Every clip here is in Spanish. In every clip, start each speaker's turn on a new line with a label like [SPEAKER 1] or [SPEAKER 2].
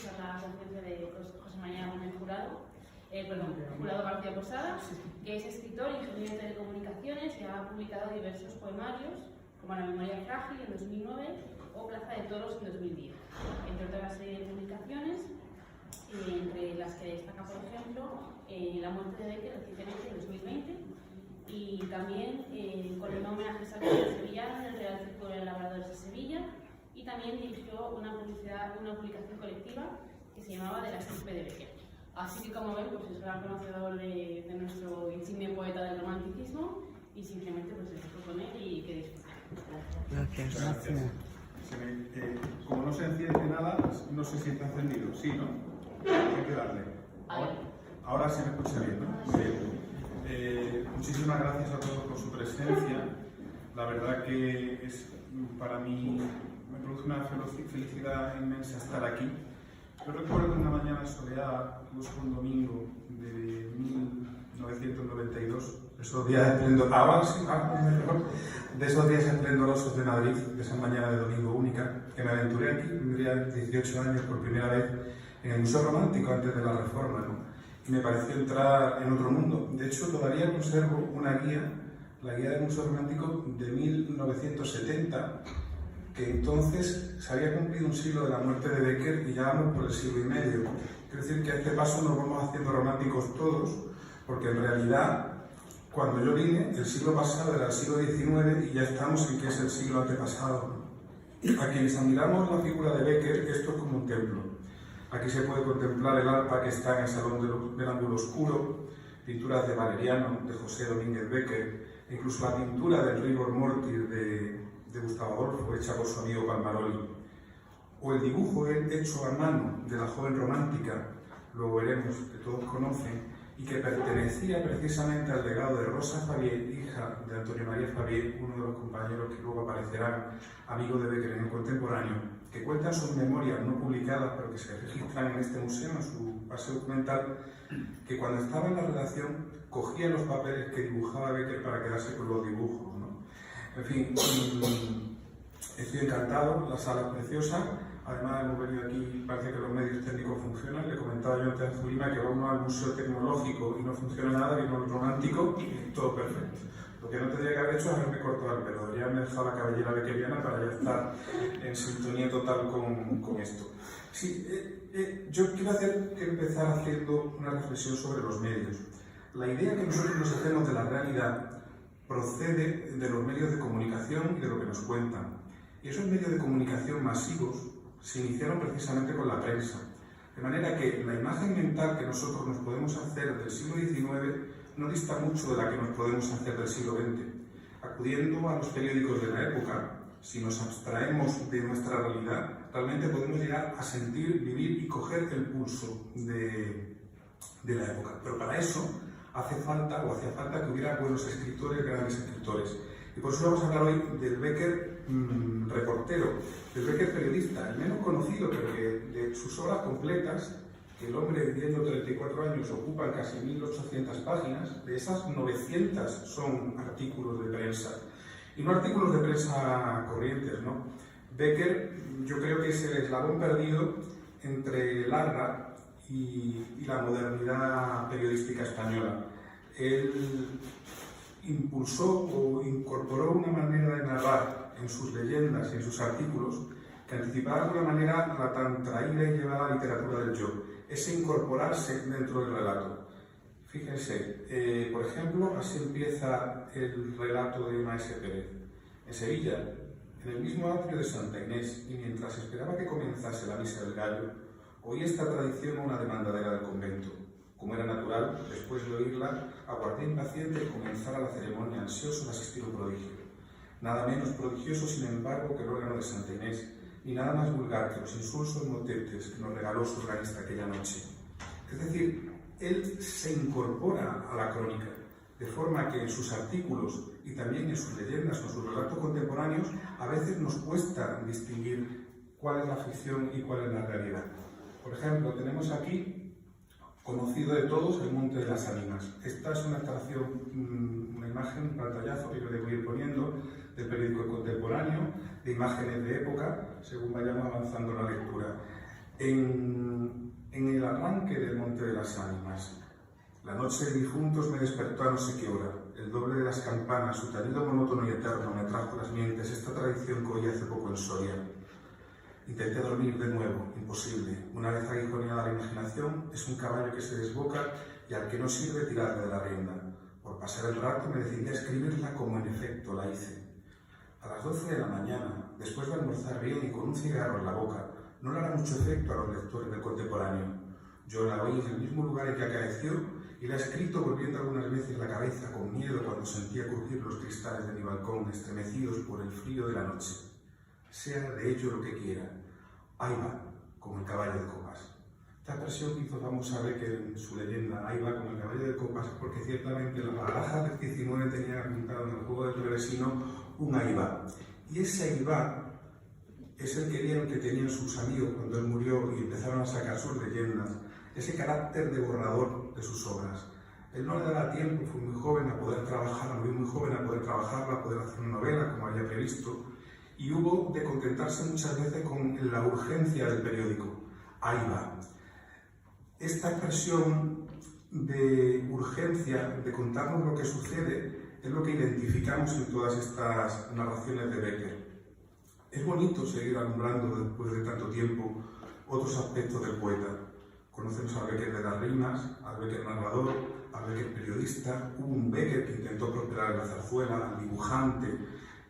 [SPEAKER 1] escuchar la conferencia de José María Gómez Jurado García Posada, que es escritor y ingeniero de telecomunicaciones y ha publicado diversos poemarios, como La memoria frágil en 2009 o Plaza de Toros en 2010, entre otras serie de publicaciones, entre las que destaca, por ejemplo, La muerte de Becker recientemente en 2020, y también con el homenaje a Salvador Sevillano en el Real Círculo de Labradores de Sevilla, y también dirigió una publicación colectiva que se llamaba De la estirpe de Becker. Así que, como ven, pues es gran conocedor de nuestro insigne poeta del romanticismo, y simplemente pues les dejo con él y que disfruten.
[SPEAKER 2] Gracias. Como no se enciende nada, no se siente encendido. Sí, ¿no? Hay que darle. Ahora se me escucha bien, ¿no? Muy bien. Muchísimas gracias a todos por su presencia. La verdad que es para mí, me produce una felicidad inmensa estar aquí. Yo recuerdo una mañana soleada, un domingo de 1992, esos días de esos días esplendorosos de Madrid, de esa mañana de domingo única, que me aventuré aquí, tendría 18 años por primera vez en el Museo Romántico antes de la Reforma, ¿no? Y me pareció entrar en otro mundo. De hecho, todavía conservo una guía, la guía del Museo Romántico de 1970, que entonces se había cumplido un siglo de la muerte de Becker y ya vamos por el siglo y medio. Quiero decir que a este paso nos vamos haciendo románticos todos, porque en realidad, cuando yo vine, el siglo pasado era el siglo XIX y ya estamos en que es el siglo antepasado. A quienes admiramos la figura de Becker, esto es como un templo. Aquí se puede contemplar el arpa que está en el Salón del Ángulo Oscuro, pinturas de Valeriano, de José Domínguez Becker, e incluso la pintura del Rigor Mortis de Gustavo Adolfo, hecha por su amigo Palmaroli, o el dibujo hecho a mano de la joven romántica, lo veremos, que todos conocen, y que pertenecía precisamente al legado de Rosa Fabié, hija de Antonio María Fabié, uno de los compañeros que luego aparecerán, amigos de Becker en el contemporáneo, que cuentan sus memorias no publicadas, pero que se registran en este museo, en su base documental, que cuando estaba en la redacción cogía los papeles que dibujaba Becker para quedarse con los dibujos, ¿no? En fin, estoy encantado, la sala es preciosa. Además, hemos venido aquí, parece que los medios técnicos funcionan. Le comentaba yo antes a Zulima que vamos al Museo Tecnológico y no funciona nada, vino al Romántico y todo perfecto. Lo que no tendría que haber hecho es haberme cortado el pelo. Ya me he dejado la cabellera beckeriana para ya estar en sintonía total con esto. Sí, yo quiero empezar haciendo una reflexión sobre los medios. La idea que nosotros nos hacemos de la realidad procede de los medios de comunicación y de lo que nos cuentan. Y esos medios de comunicación masivos se iniciaron precisamente con la prensa. De manera que la imagen mental que nosotros nos podemos hacer del siglo XIX no dista mucho de la que nos podemos hacer del siglo XX. Acudiendo a los periódicos de la época, si nos abstraemos de nuestra realidad, realmente podemos llegar a sentir, vivir y coger el pulso de la época. Pero para eso hacía falta que hubiera buenos escritores, grandes escritores. Y por eso vamos a hablar hoy del Becker reportero, del Becker periodista, el menos conocido, pero que de sus obras completas, que el hombre viviendo 34 años ocupan casi 1800 páginas, de esas 900 son artículos de prensa. Y no artículos de prensa corrientes, ¿no? Becker, yo creo que es el eslabón perdido entre el ARRA y la modernidad periodística española. Él impulsó o incorporó una manera de narrar en sus leyendas y en sus artículos que anticipaba de una manera la tan traída y llevada literatura del yo, ese incorporarse dentro del relato. Fíjense, por ejemplo, así empieza el relato de Maese Pérez. En Sevilla, en el mismo atrio de Santa Inés, y mientras esperaba que comenzase la misa del gallo, oí esta tradición una demandadera del convento. Como era natural, después de oírla, aguardé impaciente que comenzara la ceremonia, ansioso de asistir a un prodigio. Nada menos prodigioso, sin embargo, que el órgano de Santa Inés, ni nada más vulgar que los insulsos motetes que nos regaló su organista aquella noche. Es decir, él se incorpora a la crónica, de forma que en sus artículos y también en sus leyendas, con sus relatos contemporáneos, a veces nos cuesta distinguir cuál es la ficción y cuál es la realidad. Por ejemplo, tenemos aquí, conocido de todos, el Monte de las Ánimas. Esta es una instalación, una imagen, un pantallazo que yo le voy a ir poniendo del periódico contemporáneo, de imágenes de época, según vayamos avanzando en la lectura. En arranque del Monte de las Ánimas. La noche de difuntos me despertó a no sé qué hora. El doble de las campanas, su tañido monótono y eterno, me trajo a las mientes esta tradición que oí hace poco en Soria. Intenté dormir de nuevo, imposible. Una vez aguijoneada la imaginación, es un caballo que se desboca y al que no sirve tirarle de la rienda. Por pasar el rato me decidí a escribirla como en efecto la hice. A las 12 de la mañana, después de almorzar bien y con un cigarro en la boca, no le hará mucho efecto a los lectores del contemporáneo. Yo la oí en el mismo lugar en que acaeció y la he escrito volviendo algunas veces la cabeza con miedo cuando sentía crujir los cristales de mi balcón estremecidos por el frío de la noche. Sea de ello lo que quiera. Ahí va, con el caballo de copas. Esta expresión que hizo famosa Becker en su leyenda, ahí va con el caballo de copas, porque ciertamente la baraja del 19 tenía apuntado en el juego del Torresino un ahí va. Y ese ahí va es el que vieron que tenían sus amigos cuando él murió y empezaron a sacar sus leyendas, ese carácter de borrador de sus obras. Él no le daba tiempo, fue muy joven a poder trabajarla, a poder hacer una novela como había previsto, y hubo de contentarse muchas veces con la urgencia del periódico. Ahí va. Esta expresión de urgencia, de contarnos lo que sucede, es lo que identificamos en todas estas narraciones de Becker. Es bonito seguir alumbrando después de tanto tiempo otros aspectos del poeta. Conocemos al Becker de las rimas, al Becker narrador, al Becker periodista, hubo un Becker que intentó prosperar en la zarzuela, al dibujante,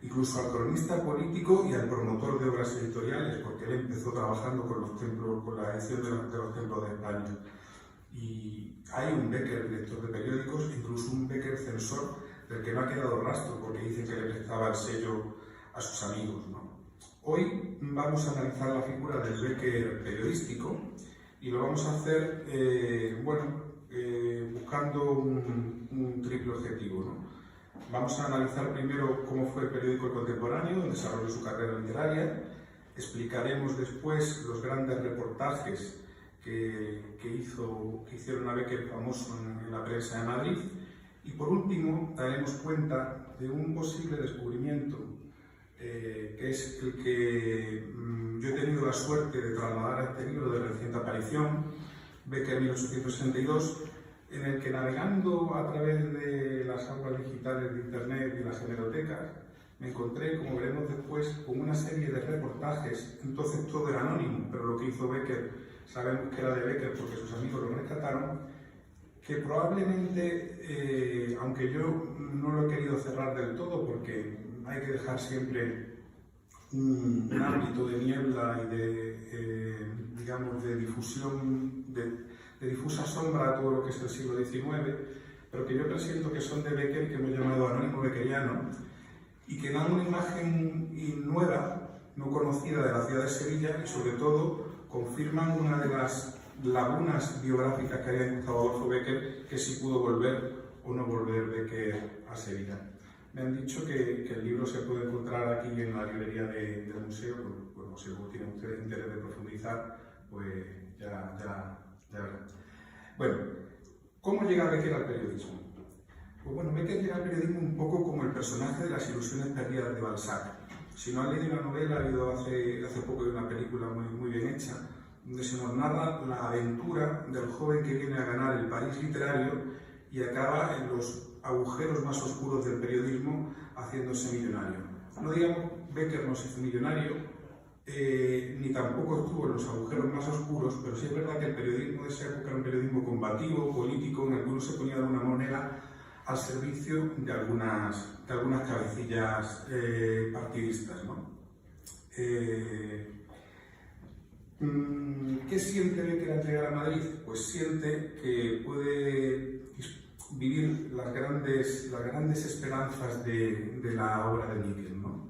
[SPEAKER 2] incluso al cronista político y al promotor de obras editoriales, porque él empezó trabajando con los templos, con la edición de los templos de España. Y hay un Becker director de periódicos, incluso un Becker censor, del que no ha quedado rastro, porque dice que le prestaba el sello a sus amigos, ¿no? Hoy vamos a analizar la figura del Becker periodístico y lo vamos a hacer buscando un triple objetivo, ¿no? Vamos a analizar primero cómo fue el periódico El Contemporáneo, el desarrollo de su carrera literaria. Explicaremos después los grandes reportajes que hicieron a Becker famoso en la prensa de Madrid. Y por último, daremos cuenta de un posible descubrimiento que es el que yo he tenido la suerte de trasladar a este libro de reciente aparición, Becker 1862, en el que navegando a través de las aguas digitales de Internet y las hemerotecas, me encontré, como veremos después, con una serie de reportajes. Entonces todo era anónimo, pero lo que hizo Becker, sabemos que era de Becker porque sus amigos lo rescataron, que probablemente, aunque yo no lo he querido cerrar del todo porque hay que dejar siempre un ámbito de niebla y de difusión, de difusa sombra a todo lo que es el siglo XIX, pero que yo presiento que son de Becker, que hemos llamado anónimo beckeriano, y que dan una imagen nueva, no conocida de la ciudad de Sevilla, y sobre todo confirman una de las lagunas biográficas que había encontrado Adolfo Becker, que si pudo volver o no volver Becker a Sevilla. Me han dicho que el libro se puede encontrar aquí en la librería del museo, pues si tienen ustedes interés de profundizar, pues ya verán. Bueno, ¿cómo llega Becker al periodismo? Pues bueno, Becker llega al periodismo un poco como el personaje de Las ilusiones perdidas de Balzac. Si no han leído la novela, ha habido hace poco una película muy bien hecha, donde se nos narra la aventura del joven que viene a ganar el París literario y acaba en los agujeros más oscuros del periodismo haciéndose millonario. No digamos Becker no se hizo millonario, ni tampoco estuvo en los agujeros más oscuros, pero sí es verdad que el periodismo de esa época era un periodismo combativo, político, en el que uno se ponía de alguna manera al servicio de algunas cabecillas partidistas, ¿no? ¿Qué siente Becker al llegar a Madrid? Pues siente que puede vivir las grandes esperanzas de la obra de Níquel, ¿no?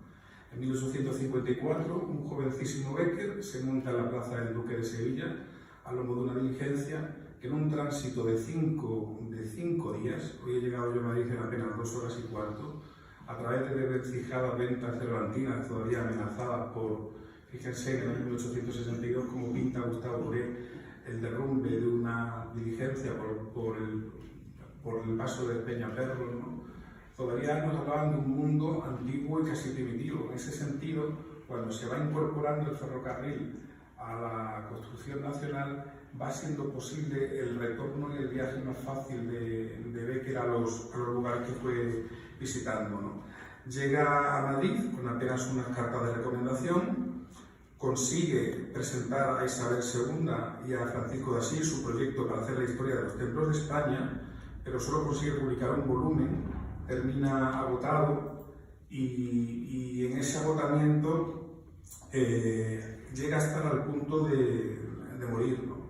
[SPEAKER 2] En 1854, un jovencísimo Becker se monta en la plaza del Duque de Sevilla a lomo de una diligencia que en un tránsito de cinco días, hoy he llegado yo a Madrid en apenas 2 horas y cuarto, a través de desvencijadas ventas cervantinas todavía amenazadas por, fíjense en el año 1862 como pinta Gustavo Doré el derrumbe de una diligencia por el paso de Peñaperro, ¿no? Todavía nos hablaban de un mundo antiguo y casi primitivo. En ese sentido, cuando se va incorporando el ferrocarril a la construcción nacional, va siendo posible el retorno y el viaje más fácil de Bécquer a los lugares que fue visitando, ¿no? Llega a Madrid con apenas unas cartas de recomendación, consigue presentar a Isabel II y a Francisco de Asís su proyecto para hacer la historia de los templos de España, pero solo consigue publicar un volumen, termina agotado y en ese agotamiento llega a estar al punto de morir, ¿no?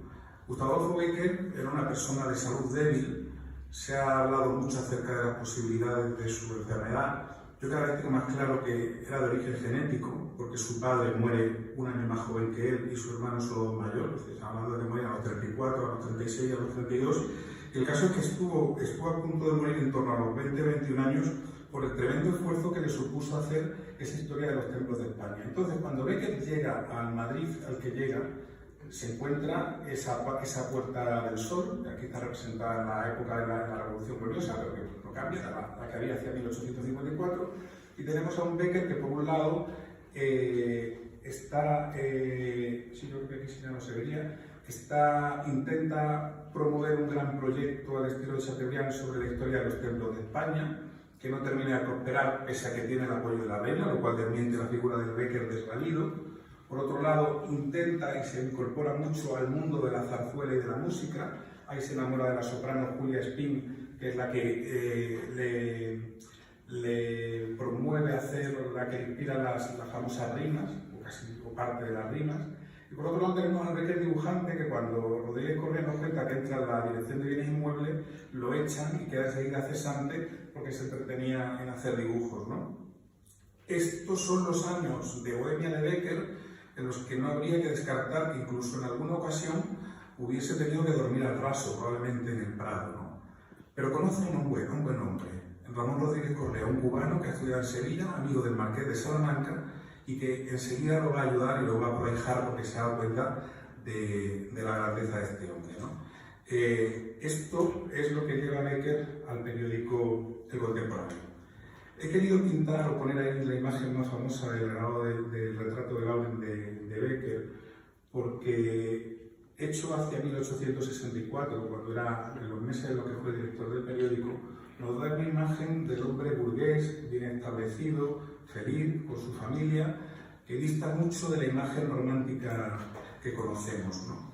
[SPEAKER 2] Gustavo Adolfo Bécquer era una persona de salud débil, se ha hablado mucho acerca de las posibilidades de su enfermedad. Yo cada vez tengo más claro que era de origen genético, porque su padre muere un año más joven que él y su hermano solo mayor, estamos hablando de que muere a los 34, a los 36, a los 32. Y el caso es que estuvo a punto de morir en torno a los 20-21 años por el tremendo esfuerzo que le supuso hacer esa historia de los templos de España. Entonces, cuando Bécquer llega al Madrid al que llega, se encuentra esa Puerta del Sol, que aquí está representada en la época de la Revolución Gloriosa, pero que no cambia, la que había hacia 1854, y tenemos a un Bécquer que por un lado intenta promover un gran proyecto al estilo de Chateaubriand sobre la historia de los templos de España, que no termina de prosperar pese a que tiene el apoyo de la reina, lo cual desmiente la figura del Bécquer desvalido. Por otro lado, intenta y se incorpora mucho al mundo de la zarzuela y de la música. Ahí se enamora de la soprano Julia Espín, que es la que le promueve a hacer, la que inspira las famosas rimas, o parte de las rimas. Y por otro lado tenemos al Bécquer dibujante, que cuando Rodríguez Correa nos cuenta que entra en la Dirección de Bienes Inmuebles, lo echan y queda enseguida cesante porque se entretenía en hacer dibujos, ¿no? Estos son los años de bohemia de Bécquer, en los que no habría que descartar que incluso en alguna ocasión hubiese tenido que dormir al raso, probablemente en el Prado, ¿no? Pero conoce a un buen hombre, Ramón Rodríguez Correa, un cubano que ha estudiado en Sevilla, amigo del Marqués de Salamanca, y que enseguida lo va a ayudar y lo va a proteger porque se da cuenta de la grandeza de este hombre, ¿no? Esto es lo que lleva a Bécquer al periódico El Contemporáneo. He querido pintar o poner ahí la imagen más famosa del retrato de Lauren de Bécquer, porque hecho hacia 1864, cuando era en los meses en los que fue director del periódico, nos da una imagen del hombre burgués, bien establecido, feliz, con su familia, que dista mucho de la imagen romántica que conocemos, ¿no?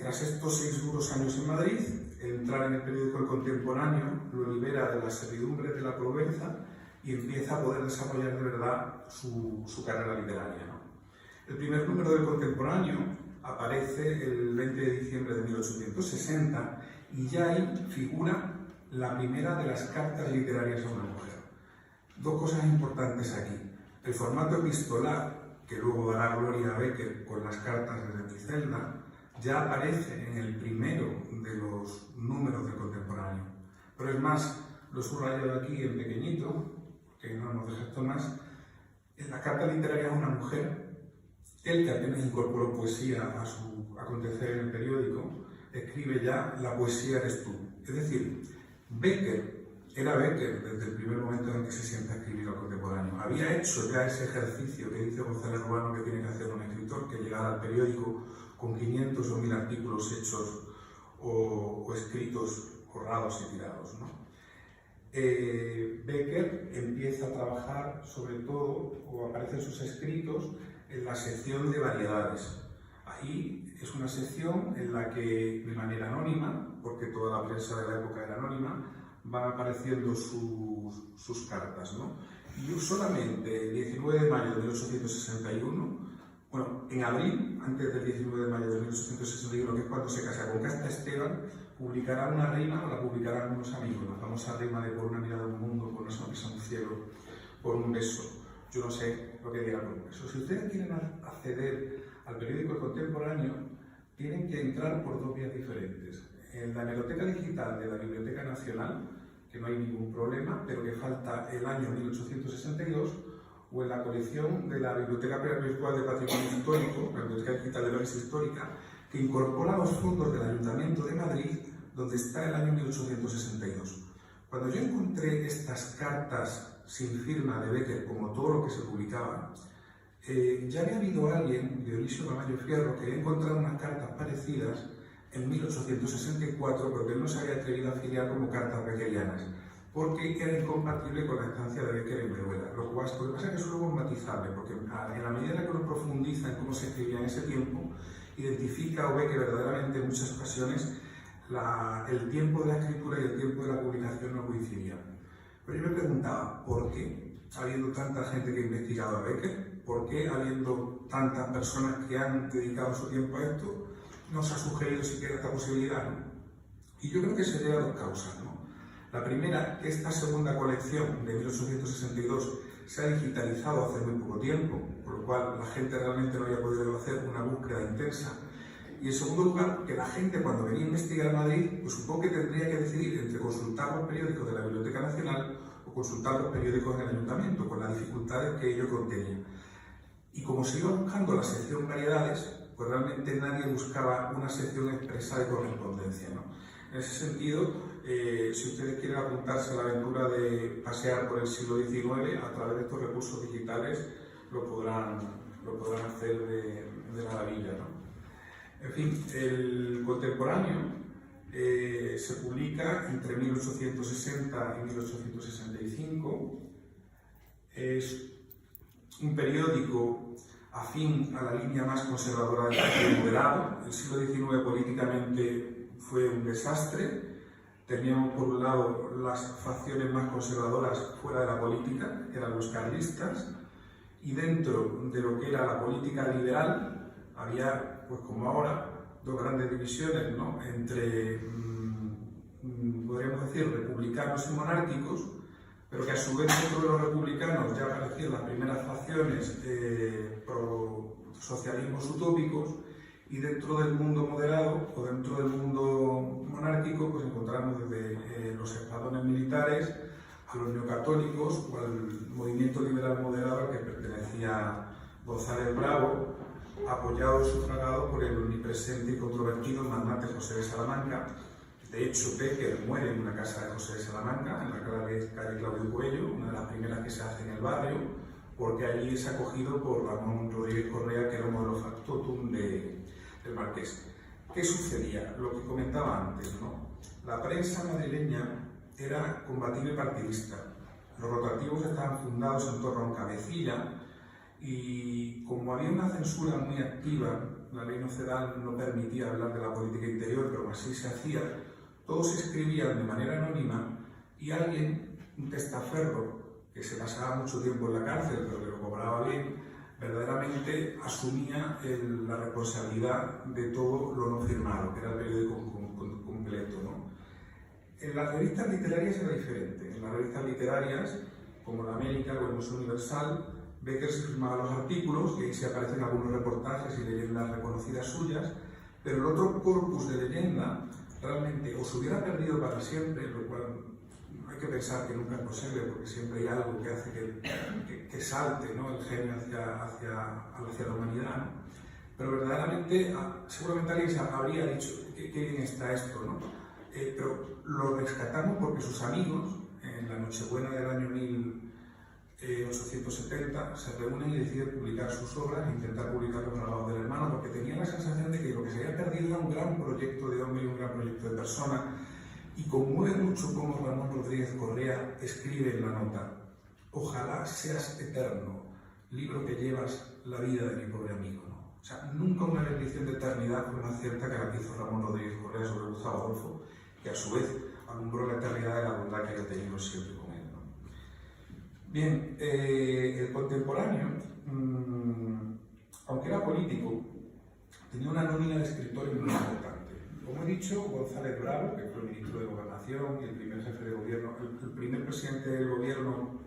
[SPEAKER 2] Tras estos 6 duros años en Madrid, entrar en el periódico El Contemporáneo lo libera de las servidumbres de la Provenza y empieza a poder desarrollar de verdad su carrera literaria, ¿no? El primer número del Contemporáneo aparece el 20 de diciembre de 1860 y ya ahí figura la primera de las cartas literarias a una mujer. Dos cosas importantes aquí. El formato epistolar, que luego dará gloria a Bécquer con las cartas desde mi celda, ya aparece en el primero de los números del Contemporáneo. Pero es más, lo subrayo aquí en pequeñito, que no nos deja esto más. En la carta literaria a una mujer, él que apenas incorporó poesía a su acontecer en el periódico, escribe ya "La poesía eres tú". Es decir, Bécquer era Bécquer desde el primer momento en que se sienta a escribir al Contemporáneo. Había hecho ya ese ejercicio que dice González Ruano que tiene que hacer un escritor, que llegara al periódico con 500 o 1000 artículos hechos o escritos, borrados y tirados, ¿no? Bécquer empieza a trabajar sobre todo, o aparecen sus escritos, en la sección de variedades. Ahí es una sección en la que, de manera anónima, porque toda la prensa de la época era anónima, van apareciendo sus cartas, ¿no? Y solamente el 19 de mayo de 1861, bueno, en abril, antes del 19 de mayo de 1861, que es cuando se casa con Casta Esteban, publicará una rima, o la publicarán unos amigos, la famosa rima de "por una mirada a un mundo, por una sonrisa a un cielo, por un beso". Yo no sé lo que dirá por un beso. Si ustedes quieren acceder al periódico El Contemporáneo, tienen que entrar por 2 vías diferentes. En la hemeroteca digital de la Biblioteca Nacional, que no hay ningún problema, pero que falta el año 1862, o en la colección de la Biblioteca Virtual de Patrimonio Histórico, la Biblioteca Digital de la Res Histórica, que incorpora los fondos del Ayuntamiento de Madrid, donde está el año 1862. Cuando yo encontré estas cartas sin firma de Bécquer, como todo lo que se publicaba, ya había habido alguien, Dionisio Ramallo Fierro, que había encontrado unas cartas parecidas en 1864, pero que él no se había atrevido a afiliar como cartas beckerianas, porque era incompatible con la estancia de Becker en Veruela. Lo que pasa es que eso luego es matizable, porque en la medida en que uno profundiza en cómo se escribía en ese tiempo, identifica o ve que verdaderamente en muchas ocasiones el tiempo de la escritura y el tiempo de la publicación no coincidían. Pero yo me preguntaba, ¿por qué, habiendo tanta gente que ha investigado a Becker, por qué, habiendo tantas personas que han dedicado su tiempo a esto, no se ha sugerido siquiera esta posibilidad, ¿no? Y yo creo que se debe a dos causas, ¿no? La primera, que esta segunda colección de 1862 se ha digitalizado hace muy poco tiempo, por lo cual la gente realmente no había podido hacer una búsqueda intensa. Y en segundo lugar, que la gente cuando venía a investigar en Madrid, pues supongo que tendría que decidir entre consultar los periódicos de la Biblioteca Nacional o consultar los periódicos en el Ayuntamiento, con las dificultades que ello contenía. Y como se iba buscando la sección variedades, pues realmente nadie buscaba una sección expresa de correspondencia, ¿no? En ese sentido, si ustedes quieren apuntarse a la aventura de pasear por el siglo XIX, a través de estos recursos digitales lo podrán hacer de maravilla, ¿no? En fin, el Contemporáneo se publica entre 1860 y 1865. Es un periódico afín a la línea más conservadora del Partido Moderado. El siglo XIX políticamente fue un desastre. Teníamos por un lado las facciones más conservadoras fuera de la política, que eran los carlistas, y dentro de lo que era la política liberal había, pues como ahora, dos grandes divisiones, ¿no? Entre, podríamos decir, republicanos y monárquicos, pero que a su vez dentro de los republicanos ya aparecían las primeras facciones pro socialismos utópicos, y dentro del mundo moderado o dentro del mundo monárquico pues encontramos desde los espadones militares a los neocatólicos o al movimiento liberal moderado al que pertenecía González Bravo, apoyado y sufragado por el omnipresente y controvertido magnate José de Salamanca. De hecho, Becker muere en una casa de José de Salamanca, en la calle Claudio Coello, una de las primeras que se hace en el barrio, porque allí es acogido por Ramón Rodríguez Correa, que era uno de los factotum del Marqués. ¿Qué sucedía? Lo que comentaba antes, ¿no? La prensa madrileña era combativa y partidista. Los rotativos estaban fundados en torno a un cabecilla y como había una censura muy activa, la ley nocedal no permitía hablar de la política interior, pero así se hacía, todos escribían de manera anónima y alguien, un testaferro, que se pasaba mucho tiempo en la cárcel, pero que lo cobraba bien, verdaderamente asumía la responsabilidad de todo lo no firmado, que era el periódico completo, ¿no? En las revistas literarias era diferente. En las revistas literarias, como la América o el Museo Universal, Becker se firmaba los artículos, y ahí se aparecen algunos reportajes y leyendas reconocidas suyas, pero el otro corpus de leyenda realmente o se hubiera perdido para siempre, lo cual hay que pensar que nunca es posible, porque siempre hay algo que hace que salte, ¿no?, el genio hacia la humanidad, ¿no? Pero verdaderamente, seguramente alguien habría dicho qué bien está esto, ¿no? Pero lo rescatamos porque sus amigos, en la Nochebuena del año 1870, se reúnen y deciden publicar sus obras e intentar publicarlos grabados del hermano, porque tenían la sensación de que lo que se había perdido era un gran proyecto de hombre y un gran proyecto de persona. Y conmueve mucho como Ramón Rodríguez Correa escribe en la nota: ojalá seas eterno, libro que llevas la vida de mi pobre amigo, ¿no? O sea, nunca una bendición de eternidad fue más cierta que la que hizo Ramón Rodríguez Correa sobre Gustavo Adolfo, que a su vez alumbró la eternidad de la bondad que haya tenido siempre con él, ¿no? Bien, el Contemporáneo, aunque era político, tenía una nómina de escritores muy importante. Como he dicho, González Bravo, que fue el ministro de Gobernación y el primer jefe de gobierno, el primer presidente del gobierno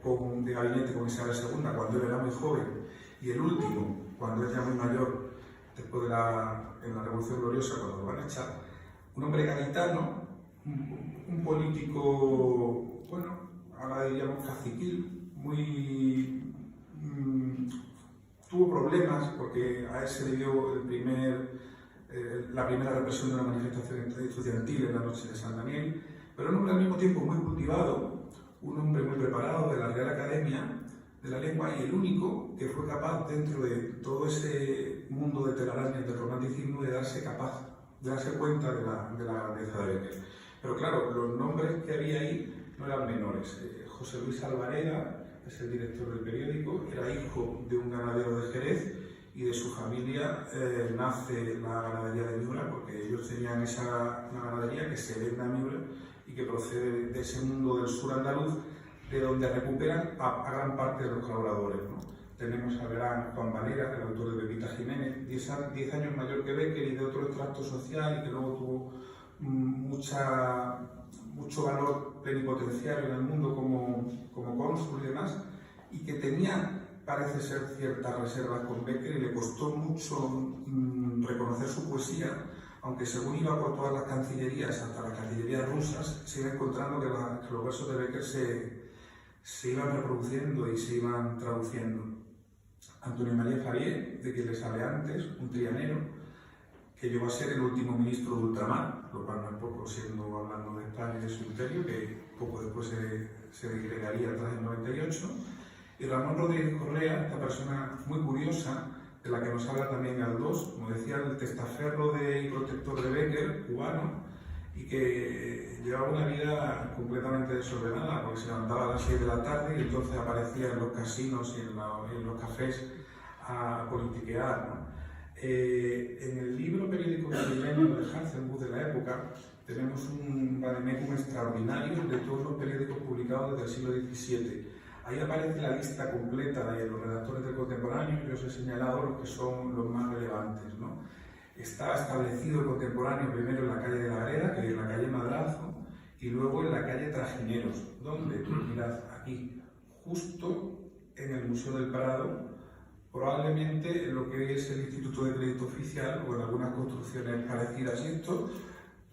[SPEAKER 2] de gabinete con Isabel II, cuando él era muy joven, y el último, cuando es ya muy mayor, después en la Revolución Gloriosa, cuando lo van a echar, un hombre gaditano, un político, bueno, ahora diríamos caciquil, tuvo problemas porque a él se le dio la primera represión de una manifestación estudiantil en la noche de San Daniel, pero un hombre al mismo tiempo muy cultivado, un hombre muy preparado de la Real Academia, de la lengua y el único que fue capaz, dentro de todo ese mundo de telarañas del romanticismo, de darse cuenta de la grandeza de Bécquer. Pero claro, los nombres que había ahí no eran menores. José Luis Alvareda, que es el director del periódico, era hijo de un ganadero de Jerez, y de su familia nace la ganadería de Miura, porque ellos tenían una ganadería que se vende a Miura y que procede de ese mundo del sur andaluz, de donde recuperan a gran parte de los colaboradores, ¿no? Tenemos al gran Juan Valera, el autor de Pepita Jiménez, 10 años mayor que Bécquer y de otro extracto social, y que luego tuvo mucho valor plenipotenciario en el mundo como cónsul y demás, y que tenía, parece ser, ciertas reservas con Bécquer, y le costó mucho reconocer su poesía, aunque según iba por todas las cancillerías, hasta las cancillerías rusas, se iba encontrando que los versos de Bécquer se iban reproduciendo y se iban traduciendo. Antonio María Fabié, de quien les hablé antes, un trianero, que llegó a ser el último ministro de ultramar, lo cual no es poco, hablando de España y de su imperio, que poco después se disgregaría tras el 98. Y Ramón Rodríguez Correa, esta persona muy curiosa, de la que nos habla también Galdós, como decía, el testaferro y protector de Bécquer, cubano, y que llevaba una vida completamente desordenada, porque se levantaba a las 6 de la tarde y entonces aparecía en los casinos y en los cafés a politiquear, ¿no? En el libro periódico madrileño de Harzenbusch de la época tenemos un vademecum extraordinario de todos los periódicos publicados desde el siglo XVII. Ahí aparece la lista completa de los redactores del contemporáneo. Yo os he señalado los que son los más relevantes, ¿no? Está establecido el contemporáneo primero en la calle de la Greda, que es la calle Madrazo, y luego en la calle Trajineros, donde, mirad aquí, justo en el Museo del Prado, probablemente en lo que es el Instituto de Crédito Oficial o en algunas construcciones parecidas. Y esto,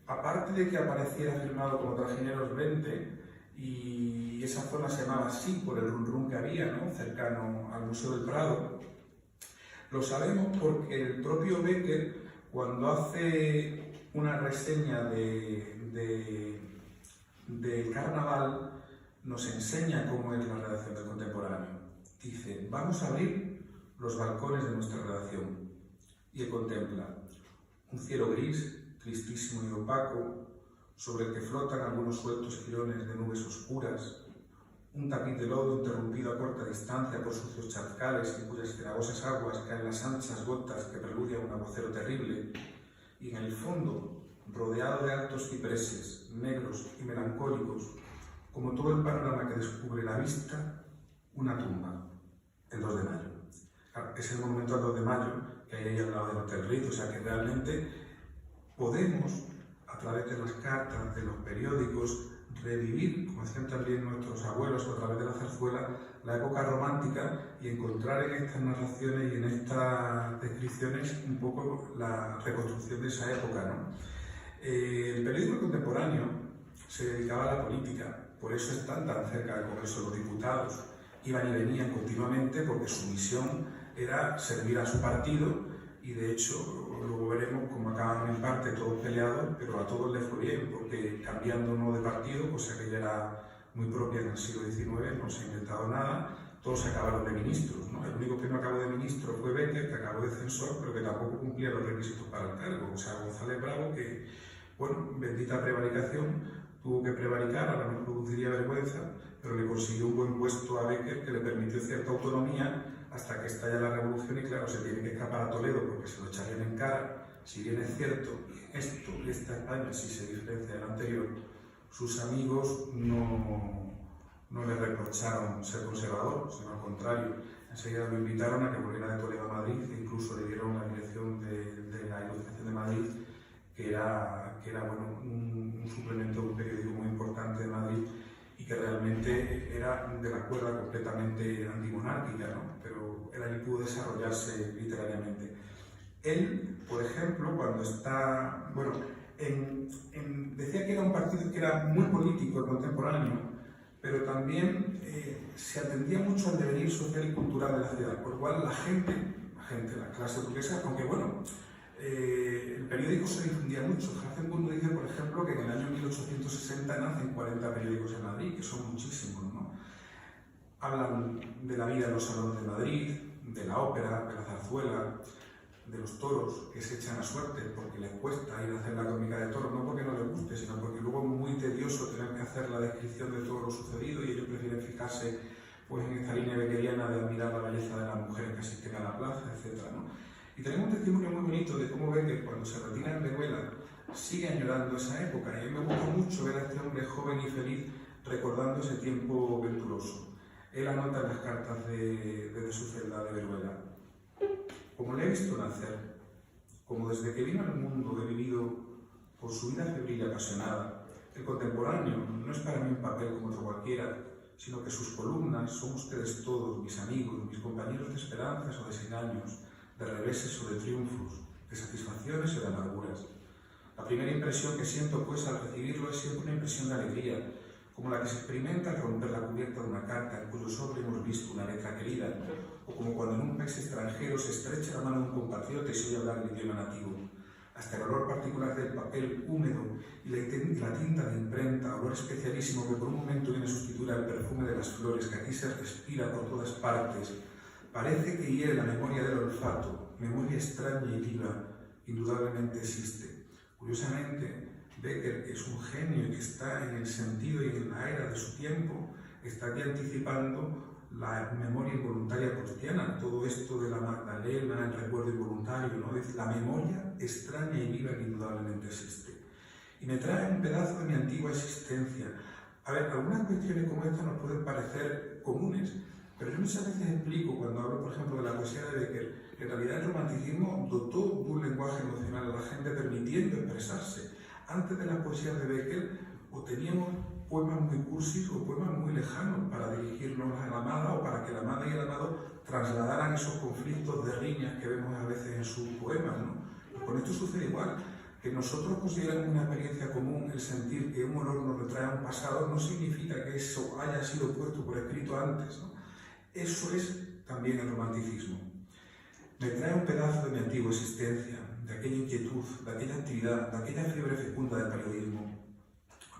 [SPEAKER 2] aparte de que apareciera firmado como Trajineros 20, y esa zona se llamaba así por el rum que había, ¿no?, cercano al Museo del Prado, lo sabemos porque el propio Bécquer, cuando hace una reseña del carnaval, nos enseña cómo es la redacción del contemporáneo. Dice: vamos a abrir los balcones de nuestra redacción, y él contempla un cielo gris, tristísimo y opaco, sobre el que flotan algunos sueltos jirones de nubes oscuras, un tapiz de lodo interrumpido a corta distancia por sucios charcales en cuyas cenagosas aguas caen las anchas gotas que preludian un aguacero terrible, y en el fondo, rodeado de altos cipreses, negros y melancólicos, como todo el panorama que descubre la vista, una tumba, el 2 de mayo. Claro, es el monumento al 2 de mayo, que hay ahí al lado del Hotel Ritz, o sea que realmente podemos, a través de las cartas, de los periódicos, revivir, como hacían también nuestros abuelos, a través de la zarzuela, la época romántica, y encontrar en estas narraciones y en estas descripciones un poco la reconstrucción de esa época, ¿no? El periódico contemporáneo se dedicaba a la política, por eso están tan cerca del Congreso de los Diputados. Iban y venían continuamente porque su misión era servir a su partido, y de hecho luego veremos cómo acaban en parte todos peleados, pero a todos les fue bien, porque cambiando uno de partido, cosa que ya era muy propia en el siglo XIX, no se ha inventado nada, todos acabaron de ministros, ¿no? El único que no acabó de ministro fue Bécquer, que acabó de censor, pero que tampoco cumplía los requisitos para el cargo. O sea, González Bravo, que, bueno, bendita prevaricación, tuvo que prevaricar, ahora nos produciría vergüenza, pero le consiguió un buen puesto a Bécquer que le permitió cierta autonomía hasta que estalla la revolución, y claro, se tiene que escapar a Toledo porque se lo echarían en cara. Si bien es cierto, esta España sí se diferencia de la anterior, sus amigos no le reprocharon ser conservador, sino al contrario, enseguida lo invitaron a que volviera de Toledo a Madrid, e incluso le dieron la dirección de la Ilustración de Madrid, que era bueno, un suplemento de un periódico muy importante de Madrid, y que realmente era de la cuerda completamente antimonárquica, ¿no? Pero él allí pudo desarrollarse literariamente. Él, por ejemplo, cuando está, bueno, decía que era un partido que era muy político y contemporáneo, pero también se atendía mucho al devenir social y cultural de la ciudad, por lo cual la gente, la clase burguesa, aunque bueno, el periódico se difundía mucho. Harzenbusch dice, por ejemplo, que en el año 1860 nacen 40 periódicos en Madrid, que son muchísimos, ¿no? hablan de la vida en los salones de Madrid, de la ópera, de la zarzuela, de los toros que se echan a suerte porque les cuesta ir a hacer la crónica de toros, no porque no les guste, sino porque luego es muy tedioso tener que hacer la descripción de todo lo sucedido y ellos prefieren fijarse pues, en esta línea beckeriana de admirar la belleza de las mujeres que asisten a la plaza, etc., ¿no? Y tenemos un testimonio muy bonito de cómo Becker, cuando se retira en Veruela, sigue añorando esa época. Y a mí me gusta mucho ver a este hombre joven y feliz recordando ese tiempo venturoso. Él anota en las cartas desde su celda de Veruela: como le he visto nacer, como desde que vino al mundo he vivido por su vida febril y apasionada, el contemporáneo no es para mí un papel como otro cualquiera, sino que sus columnas son ustedes todos, mis amigos, mis compañeros de esperanzas o desengaños, de reveses o de triunfos, de satisfacciones o de amarguras. La primera impresión que siento, pues, al recibirlo es siempre una impresión de alegría, como la que se experimenta al romper la cubierta de una carta en cuyo sobre hemos visto una letra querida, o como cuando en un país extranjero se estrecha la mano de un compatriota y se oye hablar el idioma nativo. Hasta el olor particular del papel húmedo y la tinta de imprenta, olor especialísimo que por un momento viene a sustituir al perfume de las flores que aquí se respira por todas partes, parece que hiere la memoria del olfato, memoria extraña y viva, indudablemente existe. Curiosamente, Becker, que es un genio y que está en el sentido y en la era de su tiempo, está aquí anticipando la memoria involuntaria cristiana, todo esto de la Magdalena, el recuerdo involuntario, ¿no? Es la memoria extraña y viva que indudablemente existe. Y me trae un pedazo de mi antigua existencia. A ver, algunas cuestiones como esta nos pueden parecer comunes, pero yo muchas veces explico, cuando hablo, por ejemplo, de la poesía de Becker, que en realidad el romanticismo dotó de un lenguaje emocional a la gente permitiendo expresarse. Antes de las poesías de Becker, o teníamos poemas muy cursis o poemas muy lejanos para dirigirnos a la amada o para que la amada y el amado trasladaran esos conflictos de riñas que vemos a veces en sus poemas, ¿no? Y con esto sucede igual, que nosotros consideramos una experiencia común el sentir que un olor nos retrae a un pasado no significa que eso haya sido puesto por escrito antes, ¿no? Eso es también el romanticismo. Me trae un pedazo de mi antigua existencia, de aquella inquietud, de aquella actividad, de aquella fiebre fecunda del periodismo.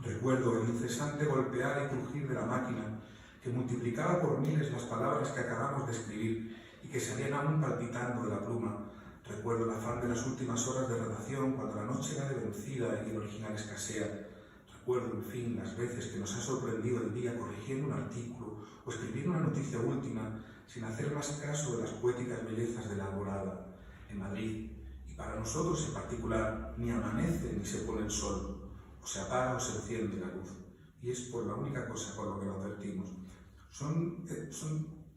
[SPEAKER 2] Recuerdo el incesante golpear y crujir de la máquina que multiplicaba por miles las palabras que acabamos de escribir y que salían aún palpitando de la pluma. Recuerdo el afán de las últimas horas de redacción cuando la noche va de vencida y el original escasea. Recuerdo, en fin, las veces que nos ha sorprendido el día corrigiendo un artículo o escribiendo una noticia última sin hacer más caso de las poéticas bellezas de la alborada en Madrid. Y para nosotros en particular, ni amanece ni se pone el sol, o se apaga o se enciende la luz. Y es por la única cosa por lo que nos advertimos. Son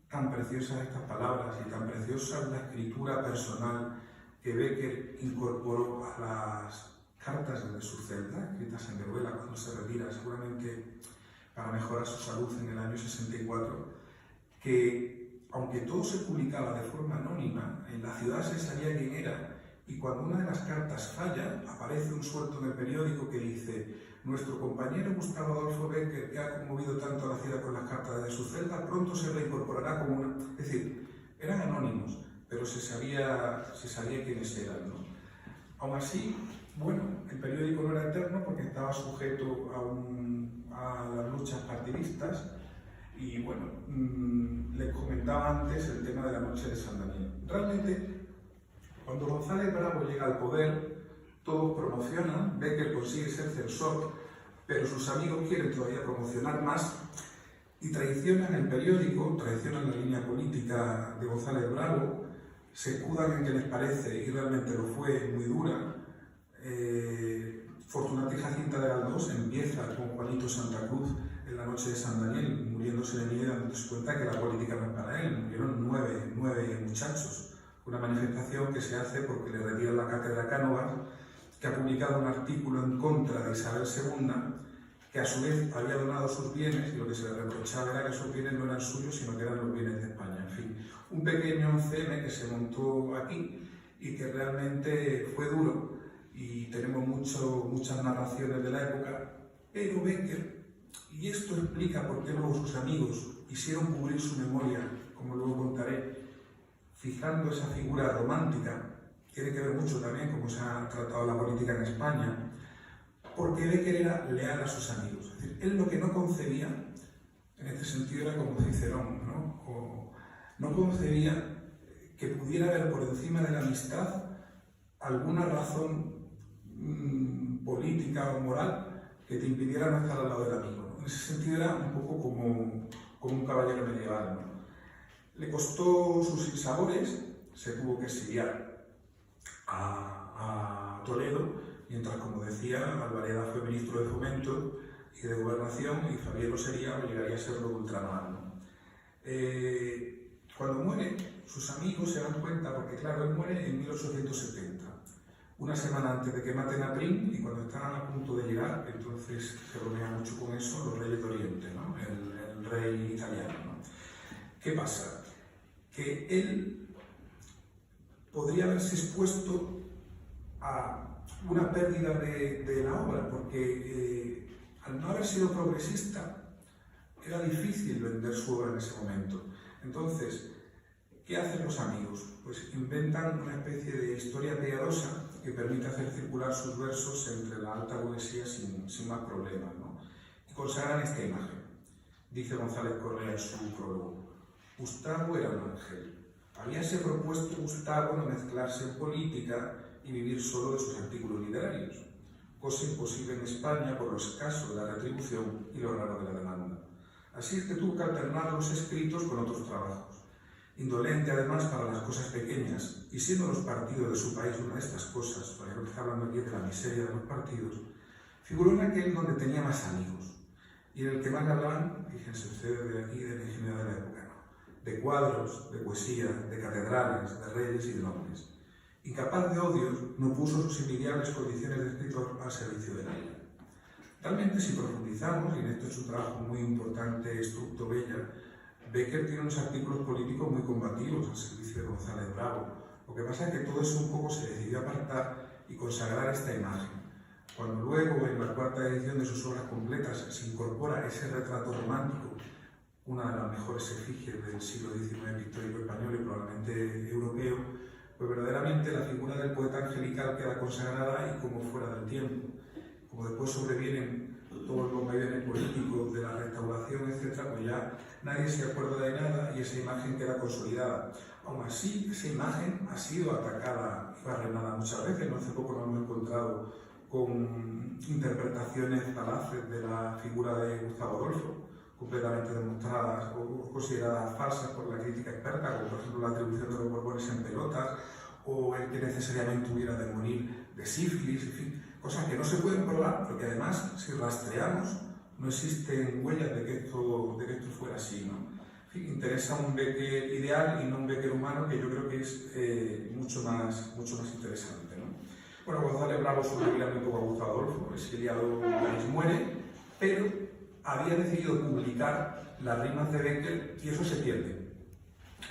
[SPEAKER 2] tan preciosas estas palabras y tan preciosa la escritura personal que Becker incorporó a las cartas de su celda, escritas en Veruela cuando se retira, seguramente para mejorar su salud en el año 64, que aunque todo se publicaba de forma anónima, en la ciudad se sabía quién era, y cuando una de las cartas falla, aparece un suelto en el periódico que dice: nuestro compañero Gustavo Adolfo Becker, que ha conmovido tanto a la ciudad con las cartas de su celda, pronto se reincorporará como una... Es decir, eran anónimos, pero se sabía quiénes eran, ¿no? Aún así, bueno, el periódico no era eterno porque estaba sujeto a las luchas partidistas y, bueno, les comentaba antes el tema de la noche de San Daniel. Realmente, cuando González Bravo llega al poder, todos promocionan, Becker consigue ser censor, pero sus amigos quieren todavía promocionar más y traicionan el periódico, traicionan la línea política de González Bravo, se escudan en que les parece, y realmente lo fue, muy dura. Fortunata y Jacinta de Galdós empieza con Juanito Santa Cruz en la noche de San Daniel, muriéndose de miedo, dándose cuenta que la política no es para él. Murieron nueve muchachos. Una manifestación que se hace porque le retiran la cátedra Cánovas, que ha publicado un artículo en contra de Isabel II, que a su vez había donado sus bienes y lo que se le reprochaba era que esos bienes no eran suyos, sino que eran los bienes de España. En fin, un pequeño 11M que se montó aquí y que realmente fue duro y tenemos muchas narraciones de la época, pero Becker, y esto explica por qué luego sus amigos quisieron cubrir su memoria, como luego contaré, fijando esa figura romántica, tiene que ver mucho también cómo se ha tratado la política en España, porque Becker era leal a sus amigos. Es decir, él lo que no concebía, en este sentido, era como Cicerón, o no concebía que pudiera haber por encima de la amistad alguna razón política o moral que te impidiera no estar al lado del amigo, ¿no? En ese sentido era un poco como un caballero medieval, ¿no? Le costó sus sinsabores, se tuvo que exiliar a Toledo, mientras, como decía, Alvareda fue ministro de Fomento y de Gobernación, y Fabián sería o llegaría a serlo de ultramar, ¿no? Cuando muere, sus amigos se dan cuenta, porque claro, él muere en 1870, una semana antes de que maten a Prim, y cuando están a punto de llegar, entonces se bromea mucho con eso, los reyes de Oriente, ¿no? El rey italiano, ¿no? ¿Qué pasa? Que él podría haberse expuesto a una pérdida de la obra, porque al no haber sido progresista, era difícil vender su obra en ese momento. Entonces, ¿qué hacen los amigos? Pues inventan una especie de historia piadosa que permite hacer circular sus versos entre la alta burguesía sin más problemas, ¿no? Y consagran esta imagen. Dice González Correa en su prólogo: Gustavo era un ángel. Habíase propuesto Gustavo no mezclarse en política y vivir solo de sus artículos literarios, cosa imposible en España por lo escaso de la retribución y lo raro de la demanda. Así es que tuvo que alternar los escritos con otros trabajos. Indolente además para las cosas pequeñas, y siendo los partidos de su país una de estas cosas, por ejemplo, está hablando aquí de la miseria de los partidos, figuró en aquel donde tenía más amigos, y en el que más le hablaban, fíjense ustedes de aquí, de la ingenuidad de la época, ¿no? De cuadros, de poesía, de catedrales, de reyes y de nobles. Incapaz de odios, no puso sus invidiables condiciones de escritor al servicio de nadie. Realmente, si profundizamos, y en esto es un trabajo muy importante, Estructo Bella, Bécquer tiene unos artículos políticos muy combativos al servicio de González Bravo. Lo que pasa es que todo eso un poco se decidió apartar y consagrar esta imagen. Cuando luego, en la cuarta edición de sus obras completas, se incorpora ese retrato romántico, una de las mejores efigies del siglo XIX histórico español y probablemente europeo, pues verdaderamente la figura del poeta angelical queda consagrada y como fuera del tiempo. Como después sobrevienen todos los vaivenes políticos de la restauración, etc., pues ya nadie se acuerda de nada y esa imagen queda consolidada. Aún así, esa imagen ha sido atacada y barrenada muchas veces. No hace poco nos hemos encontrado con interpretaciones falaces de la figura de Gustavo Adolfo, completamente demostradas o consideradas falsas por la crítica experta, como por ejemplo la atribución de los Borbones en pelotas, o el que necesariamente hubiera de morir de sífilis, en fin, cosas que no se pueden probar, porque además, si rastreamos, no existen huellas de que esto fuera así, ¿no? En fin, interesa un Bécquer ideal y no un Bécquer humano, que yo creo que es mucho más interesante, ¿no? Bueno, González Bravo sobrevive muy poco a Gustavo Adolfo, exiliado, muere, pero había decidido publicar las rimas de Bécquer y eso se pierde.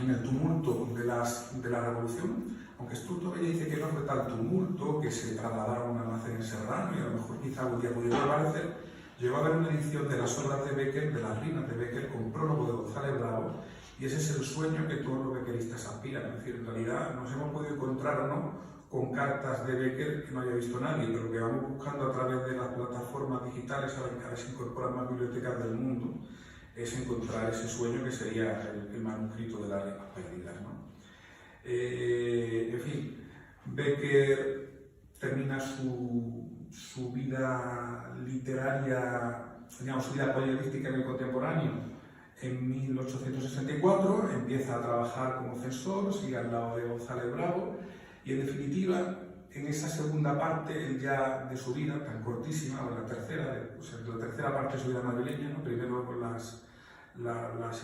[SPEAKER 2] En el tumulto de la revolución, aunque Estructo Bella dice que no fue tal tumulto, que se trasladaron a un almacén en Serrano y a lo mejor quizá algún día pudiera aparecer, llegó a haber una edición de las obras de Bécquer, de las rimas de Bécquer, con prólogo de González Bravo, y ese es el sueño que todos los becqueristas aspiran. Es decir, en realidad nos hemos podido encontrar o no con cartas de Bécquer que no haya visto nadie, pero que vamos buscando a través de las plataformas digitales a las que ahora se incorporan más bibliotecas del mundo, es encontrar ese sueño que sería el manuscrito de las rimas perdidas, ¿no? En fin, Bécquer termina su vida literaria, digamos, su vida periodística en el contemporáneo en 1864, empieza a trabajar como censor, sigue al lado de González Bravo, y en definitiva, en esa segunda parte ya de su vida, tan cortísima, o la tercera parte de su vida madrileña, ¿no? Primero con las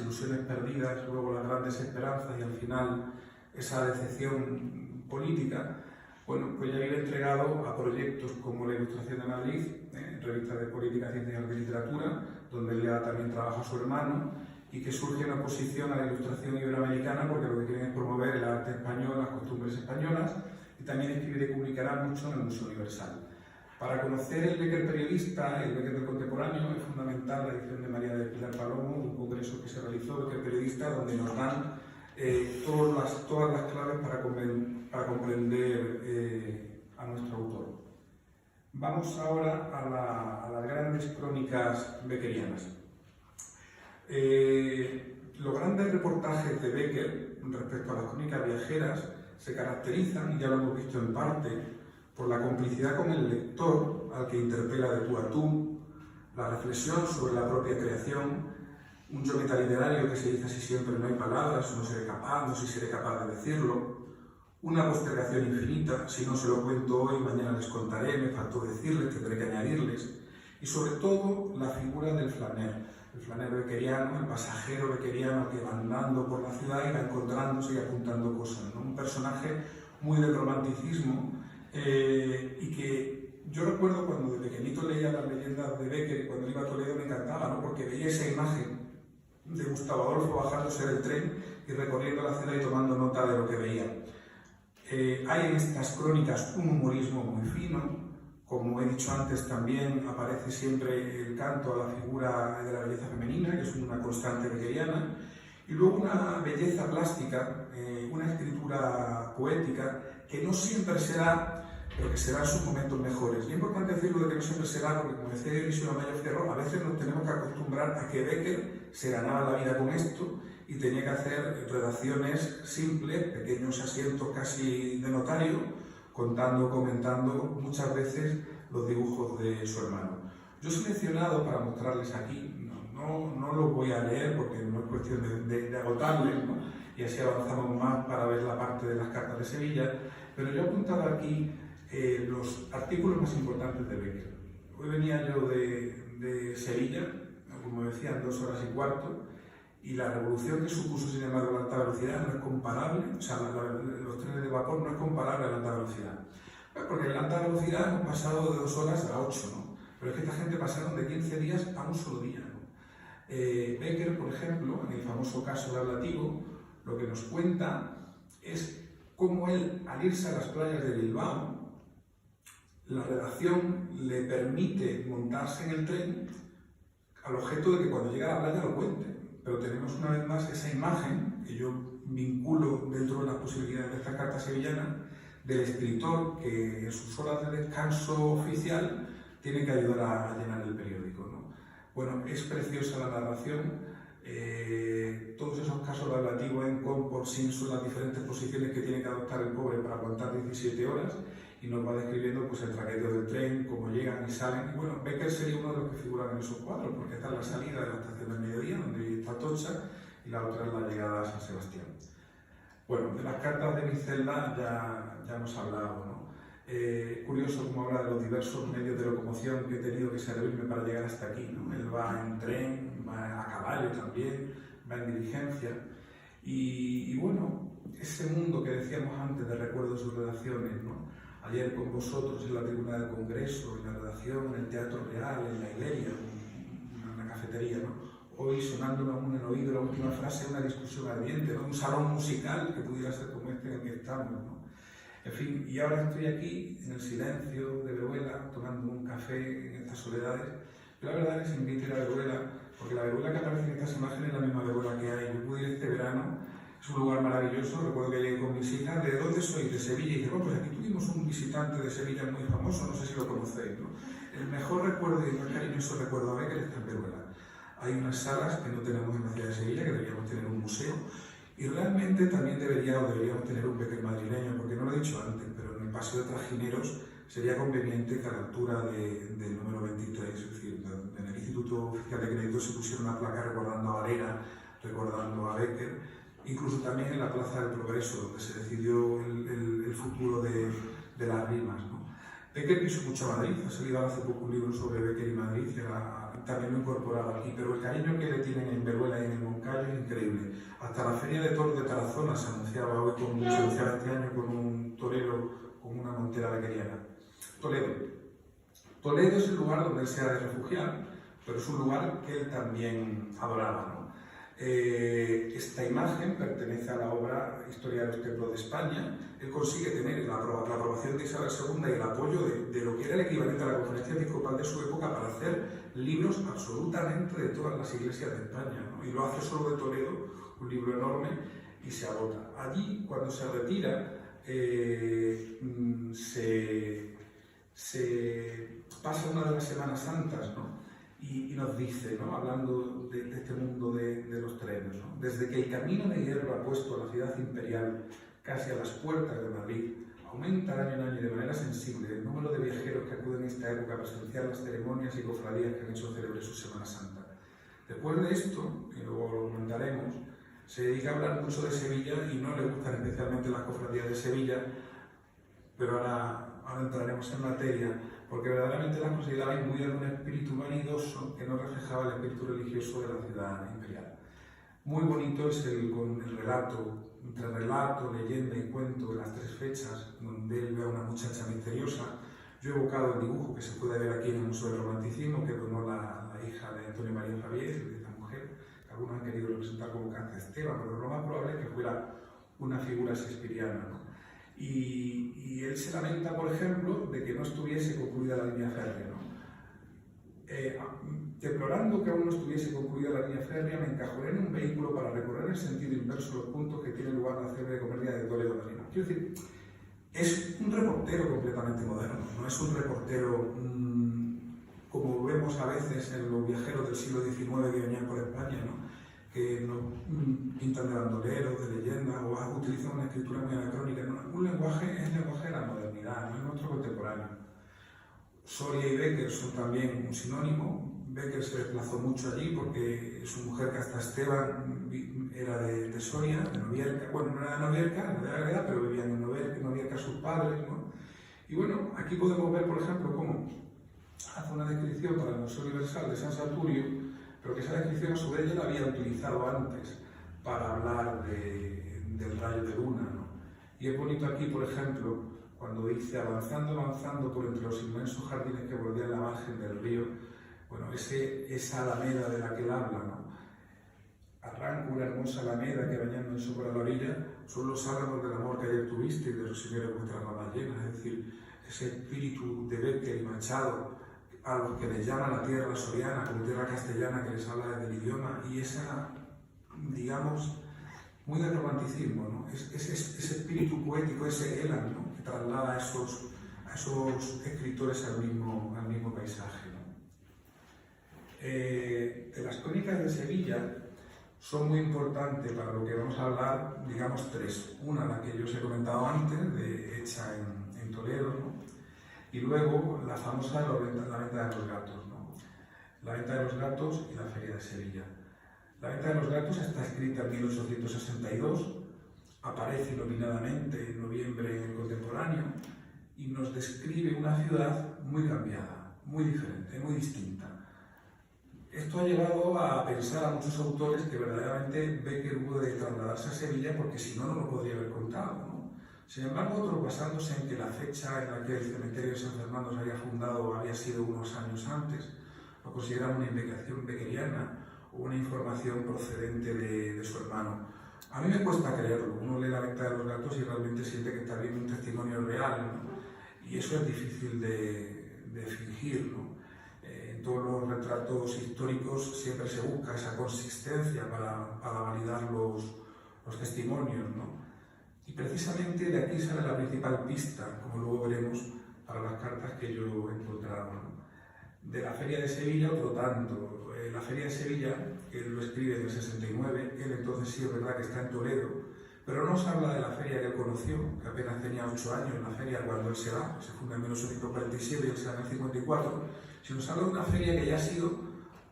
[SPEAKER 2] ilusiones perdidas, luego las grandes esperanzas y al final esa decepción política, bueno, pues ya viene entregado a proyectos como la Ilustración de Madrid, revista de política, ciencia y literatura, donde él ya también trabaja su hermano, y que surge en oposición a la Ilustración iberoamericana, porque lo que quieren es promover el arte español, las costumbres españolas, y también escribirá y publicará mucho en el Museo Universal. Para conocer el Bécquer periodista, el Bécquer del contemporáneo, es fundamental la edición de María de Pilar Palomo, un congreso que se realizó, Bécquer periodista, donde nos dan todas las claves para comprender a nuestro autor. Vamos ahora a las grandes crónicas beckerianas. los grandes reportajes de Becker respecto a las crónicas viajeras se caracterizan, y ya lo hemos visto en parte, por la complicidad con el lector al que interpela de tú a tú, la reflexión sobre la propia creación, un yo metaliterario que se dice así siempre no hay palabras, no seré capaz, no sé si seré capaz de decirlo, una postergación infinita, si no se lo cuento hoy, mañana les contaré, me faltó decirles, tendré que añadirles, y sobre todo la figura del flaner, el flaner beckeriano, el pasajero beckeriano que va andando por la ciudad y va encontrándose y apuntando cosas, ¿no? Un personaje muy del romanticismo y que yo recuerdo cuando de pequeñito leía las leyendas de Becker y cuando iba a Toledo me encantaba, ¿no? Porque veía esa imagen de Gustavo Adolfo bajándose del tren y recorriendo la ciudad y tomando nota de lo que veía. Hay en estas crónicas un humorismo muy fino, como he dicho antes también aparece siempre el canto a la figura de la belleza femenina, que es una constante beckeriana, y luego una belleza plástica, una escritura poética que no siempre será, pero que será en sus momentos mejores. Y es importante decirlo de que no siempre será, porque como decía Dionisio Amaya Ferro, a veces nos tenemos que acostumbrar a que Becker se ganaba la vida con esto y tenía que hacer redacciones simples, pequeños asientos casi de notario, contando, comentando muchas veces los dibujos de su hermano. Yo he seleccionado para mostrarles aquí, no los voy a leer porque no es cuestión de agotarles, ¿no? Y así avanzamos más para ver la parte de las cartas de Sevilla, pero yo he apuntado aquí los artículos más importantes de Becker. Hoy venía yo de Sevilla, como decía, en 2 horas y cuarto, y la revolución que supuso, sin embargo, la alta velocidad no es comparable, o sea, los trenes de vapor no es comparable a la alta velocidad. Pues porque en la alta velocidad hemos pasado de 2 horas a 8, ¿no? Pero es que esta gente pasaron de 15 días a un solo día, ¿no? Becker, por ejemplo, en el famoso caso de Ablativo, lo que nos cuenta es cómo él, al irse a las playas de Bilbao, la redacción le permite montarse en el tren al objeto de que cuando llega a la playa lo cuente. Pero tenemos una vez más esa imagen que yo vinculo dentro de las posibilidades de esta carta sevillana del escritor que en sus horas de descanso oficial tiene que ayudar a llenar el periódico, ¿no? Bueno, es preciosa la narración, todos esos casos de Ablativo, Encon, por Simpson, las diferentes posiciones que tiene que adoptar el pobre para aguantar 17 horas, y nos va describiendo pues, el traqueteo del tren, cómo llegan y salen. Y bueno, Becker sería uno de los que figuran en esos cuadros, porque está en la salida de la estación del mediodía, donde está Atocha, y la otra es la llegada a San Sebastián. Bueno, de las cartas de mi celda ya hemos hablado, ¿no? Curioso cómo habla de los diversos medios de locomoción que he tenido que servirme para llegar hasta aquí, ¿no? Él va en tren, va a caballo también, va en diligencia. Y bueno, ese mundo que decíamos antes de recuerdos de sus redacciones, ¿no? Ayer con vosotros en la tribuna del Congreso, en la redacción, en el Teatro Real, en la Ileria, una cafetería, ¿no? Hoy sonándome aún en el oído la última frase de una discusión ardiente, ¿no? Un salón musical que pudiera ser como este en el que estamos, ¿no? En fin, y ahora estoy aquí en el silencio de Veruela, tomando un café en estas soledades. Pero la verdad es que invito a ir a Veruela, porque la Veruela que aparece en estas imágenes es la misma Veruela que hay. Yo pude ir este verano, es un lugar maravilloso. Recuerdo que llegué con mis hijas, ¿de dónde soy? De Sevilla. Y dije, bueno, pues aquí tuvimos un visitante de Sevilla muy famoso, no sé si lo conocéis, ¿no? El mejor recuerdo y el más cariñoso recuerdo a Becker está en Veruela. Hay unas salas que no tenemos en la ciudad de Sevilla, que deberíamos tener un museo. Y realmente también deberíamos tener un Becker madrileño, porque no lo he dicho antes, pero en el Paseo de Trajineros sería conveniente que a la altura del número 23, es decir, en el Instituto Oficial de Crédito se pusiera una placa recordando a Valera, recordando a Becker, incluso también en la Plaza del Progreso, donde se decidió el futuro de las rimas, ¿no? Becker quiso mucho a Madrid, ha salido hace poco un libro sobre Becker y Madrid, que también lo he incorporado aquí, pero el cariño que le tienen en Veruela y en el Moncayo es increíble. Hasta la Feria de Toros de Tarazona se anunciaba hoy, se anunciaba este año con un torero, con una montera beckeriana. Toledo es el lugar donde él se ha de refugiar, pero es un lugar que él también adoraba, ¿no? Esta imagen pertenece a la obra Historia de los Templos de España. Él consigue tener la aprobación de Isabel II y el apoyo de lo que era el equivalente a la conferencia episcopal de su época para hacer libros absolutamente de todas las iglesias de España, ¿no? Y lo hace solo de Toledo, un libro enorme, y se agota. Allí, cuando se retira, se pasa una de las Semanas Santas, ¿no? y nos dice, ¿no? Hablando de este mundo de los trenes, ¿no? Desde que el camino de hierro ha puesto a la ciudad imperial casi a las puertas de Madrid, aumenta año en año de manera sensible el número de viajeros que acuden en esta época a presenciar las ceremonias y cofradías que han hecho célebre su Semana Santa. Después de esto, y luego lo comentaremos, se dedica a hablar mucho de Sevilla y no le gustan especialmente las cofradías de Sevilla, pero ahora entraremos en materia, porque verdaderamente las consideraba imbuidas de un espíritu vanidoso que no reflejaba el espíritu religioso de la ciudad imperial. Muy bonito es el relato, entre relato, leyenda y cuento de las tres fechas, donde él ve a una muchacha misteriosa. Yo he evocado el dibujo que se puede ver aquí en el Museo del Romanticismo, que donó la hija de Antonio María Javier, de esta mujer, que algunos han querido representar como Cáncer Esteban, pero lo más probable es que fuera una figura shakespeariana, ¿no? Y él se lamenta, por ejemplo, de que no estuviese concluida la línea férrea, ¿no? Deplorando que aún no estuviese concluida la línea férrea, me encajoné en un vehículo para recorrer en sentido inverso los puntos que tiene lugar la célebre comedia de Toledo de Lima. Quiero decir, es un reportero completamente moderno, no es un reportero como vemos a veces en los viajeros del siglo XIX que venían por España, ¿no? Que nos pintan de bandoleros, de leyenda, o utilizan una escritura muy anacrónica. ¿No? Un lenguaje es lenguaje de la modernidad, no es nuestro contemporáneo. Soria y Bécquer son también un sinónimo. Bécquer se desplazó mucho allí porque su mujer Casta Esteban era de Soria, de Novierca. Bueno, no era de Novierca, era de la Greda, pero vivían en Novierca sus padres, ¿no? Y bueno, aquí podemos ver, por ejemplo, cómo hace una descripción para el Museo Universal de San Saturio, pero que esa descripción a su vez ya la había utilizado antes para hablar del rayo de luna, ¿no? Y es bonito aquí, por ejemplo, cuando dice avanzando por entre los inmensos jardines que bordean la margen del río, bueno, esa alameda de la que él habla, ¿no? Arranco una hermosa alameda que bañando sobre la orilla son los álamos del amor que ayer tuviste y de rosilleros vuestras ramas llenas, es decir, ese espíritu de Bécquer y Machado a los que les llama la tierra soriana como tierra castellana, que les habla del idioma, y esa, digamos, muy del romanticismo, ¿no? Ese espíritu poético, ese elan, ¿no? Que traslada a esos escritores al mismo paisaje, ¿no? De las crónicas de Sevilla son muy importantes para lo que vamos a hablar, digamos, tres. Una, la que yo os he comentado antes, hecha en Toledo, ¿no? Y luego la famosa la venta de los gatos, ¿no? La venta de los gatos y la feria de Sevilla. La venta de los gatos está escrita en 1862, aparece iluminadamente en noviembre en el Contemporáneo y nos describe una ciudad muy cambiada, muy diferente, muy distinta. Esto ha llevado a pensar a muchos autores que verdaderamente Bécquer hubo de trasladarse a Sevilla porque si no, no lo podría haber contado, ¿no? Sin embargo, otros basándose en que la fecha en la que el cementerio de San Fernando se había fundado había sido unos años antes, lo consideran una indicación beckeriana o una información procedente de su hermano. A mí me cuesta creerlo, uno lee La venta de los gatos y realmente siente que está viendo un testimonio real, ¿no? Y eso es difícil de fingir, ¿no? En todos los retratos históricos siempre se busca esa consistencia para validar los testimonios, ¿no? Y precisamente de aquí sale la principal pista, como luego veremos, para las cartas que yo he encontrado, ¿no? De la Feria de Sevilla, otro tanto. La Feria de Sevilla, él lo escribe en el 69, él entonces sí es verdad que está en Toledo, pero no se habla de la feria que él conoció, que apenas tenía 8 años en la feria cuando él se va, se funda en 1847 y él se va en el 54, sino se habla de una feria que ya ha sido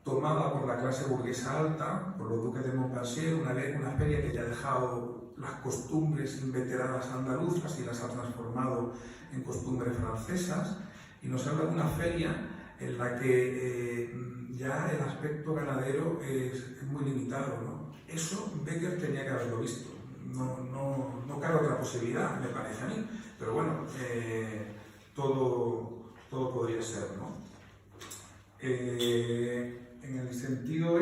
[SPEAKER 2] tomada por la clase burguesa alta, por los duques de Montpensier, una feria que ya ha dejado las costumbres inveteradas andaluzas y las ha transformado en costumbres francesas, y nos habla de una feria en la que ya el aspecto ganadero es muy limitado, ¿no? Eso Bécquer tenía que haberlo visto, no cabe otra posibilidad, me parece a mí, pero bueno, todo podría ser, ¿no? En el sentido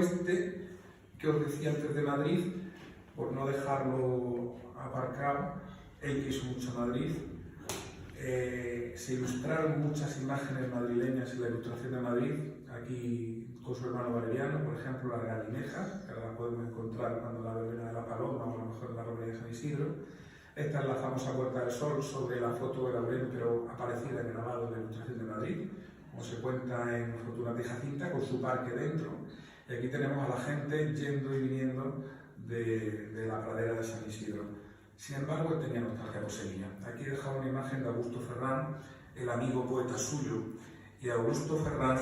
[SPEAKER 2] que os decía antes de Madrid, por no dejarlo aparcado, él quiso mucho Madrid, se ilustraron muchas imágenes madrileñas en la ilustración de Madrid, aquí con su hermano Valeriano, por ejemplo, las galinejas, que ahora la podemos encontrar cuando la verbena de la Paloma o a lo mejor en la romería de San Isidro. Esta es la famosa Puerta del Sol sobre la foto de Laurent, pero aparecida en grabado en la ilustración de Madrid. como se cuenta en Fortunata y Jacinta, con su parque dentro. Y aquí tenemos a la gente yendo y viniendo de la pradera de San Isidro. Sin embargo, él tenía nostalgia por Sevilla. Aquí he dejado una imagen de Augusto Ferrán, el amigo poeta suyo. Y Augusto Ferrán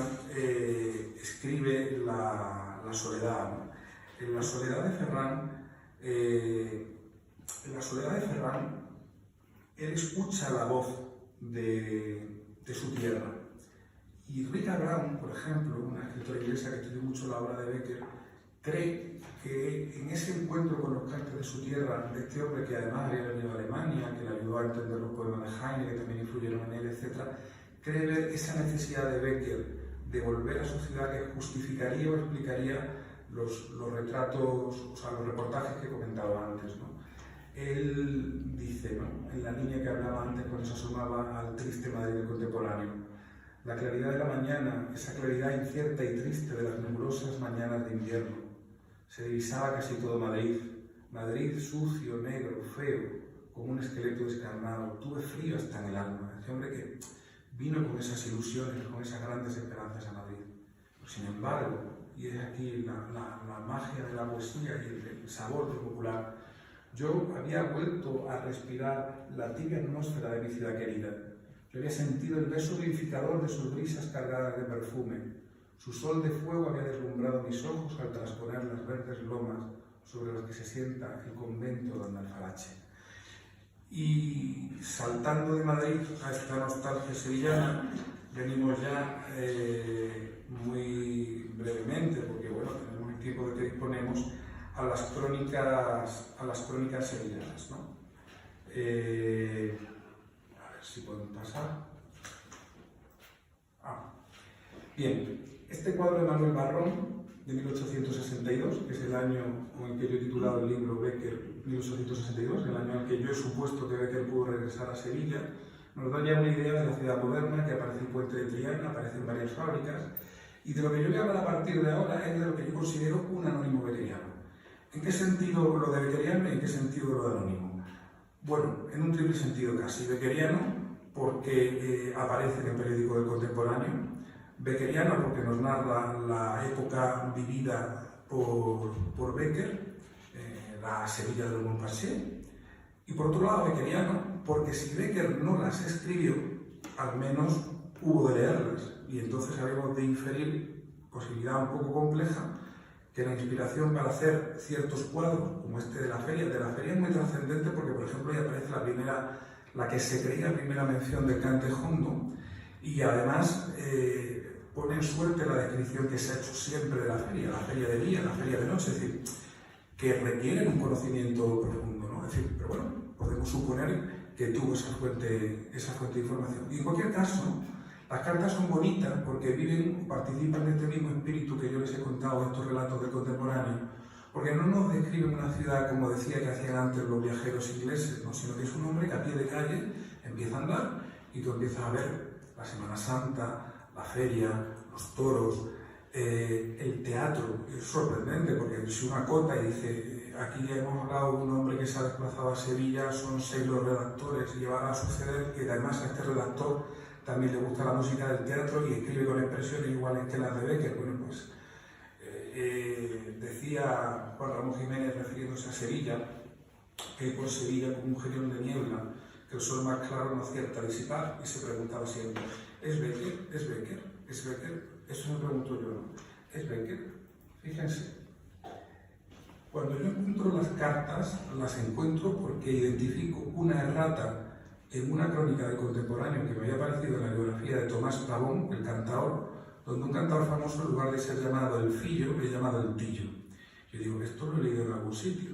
[SPEAKER 2] escribe la soledad, ¿no? En la soledad de Ferrán, él escucha la voz de su tierra. Y Rita Brown, por ejemplo, una escritora inglesa que estudió mucho la obra de Becker, cree que en ese encuentro con los cantos de su tierra, de este hombre que además había venido a Alemania, que le ayudó a entender los poemas de Heine, que también influyeron en él, etc., cree ver esa necesidad de Becker de volver a su ciudad que justificaría o explicaría los retratos, o sea, los reportajes que he comentado antes, ¿no? Él dice, ¿no?, en la línea que hablaba antes cuando se asomaba al triste Madrid del contemporáneo, la claridad de la mañana, esa claridad incierta y triste de las nebulosas mañanas de invierno. Se divisaba casi todo Madrid, Madrid sucio, negro, feo, como un esqueleto descarnado. Tuve frío hasta en el alma. Ese hombre que vino con esas ilusiones, con esas grandes esperanzas a Madrid. Pero, sin embargo, y es aquí la magia de la poesía y el sabor del popular, yo había vuelto a respirar la tibia atmósfera de mi ciudad querida. Yo había sentido el beso vivificador de sus brisas cargadas de perfume. Su sol de fuego había deslumbrado mis ojos al transponer las verdes lomas sobre las que se sienta el convento de Andalfarache. Y saltando de Madrid a esta nostalgia sevillana, venimos ya muy brevemente, porque bueno, tenemos el tiempo de que disponemos, a las crónicas sevillanas, ¿no? A ver si pueden pasar. Bien, este cuadro de Manuel Barrón, de 1862, que es el año con el que yo he titulado el libro Becker, 1862, el año en el que yo he supuesto que Becker pudo regresar a Sevilla, nos da ya una idea de la ciudad moderna, que aparece el puente de Triana, aparecen varias fábricas, y de lo que yo voy a hablar a partir de ahora es de lo que yo considero un anónimo beckeriano. ¿En qué sentido lo de beckeriano y en qué sentido lo de anónimo? Bueno, en un triple sentido casi. Beckeriano porque aparece en el periódico del contemporáneo, beckeriano porque nos narra la época vivida por Becker, la Sevilla de Montparnasse, y por otro lado beckeriano porque si Becker no las escribió, al menos hubo de leerlas, y entonces habíamos de inferir, posibilidad un poco compleja, que la inspiración para hacer ciertos cuadros, como este de la feria es muy trascendente porque, por ejemplo, ahí aparece la que se creía primera mención de Cante Hondo, y además pone en suerte la descripción que se ha hecho siempre de la feria de día, la feria de noche, es decir, que requieren un conocimiento profundo, ¿no? Es decir, pero bueno, podemos suponer que tuvo esa fuente de información. Y en cualquier caso, las cartas son bonitas porque participan de este mismo espíritu que yo les he contado en estos relatos del contemporáneo, porque no nos describen una ciudad como decía que hacían antes los viajeros ingleses, ¿no?, sino que es un hombre que a pie de calle empieza a andar y tú empiezas a ver la Semana Santa, la feria, los toros, el teatro. Es sorprendente porque si uno acota y dice, aquí ya hemos hablado de un hombre que se ha desplazado a Sevilla, son 6 los redactores, y va a suceder que además a este redactor también le gusta la música del teatro y escribe con expresiones iguales que las de Becker. Bueno, pues decía Juan Ramón Jiménez, refiriéndose a Sevilla, que por Sevilla como un gerión de niebla, que el sol más claro no acierta a disipar, y se preguntaba siempre, ¿es Becker? ¿Es Becker? ¿Es Becker? Eso me pregunto yo, ¿no? ¿Es Becker? Fíjense, cuando yo encuentro las cartas, las encuentro porque identifico una errata en una crónica de contemporáneo que me había aparecido en la biografía de Tomás Pavón, el cantaor, donde un cantaor famoso, en lugar de ser llamado el Fillo, es llamado el Tillo. Yo digo, esto lo he leído en algún sitio.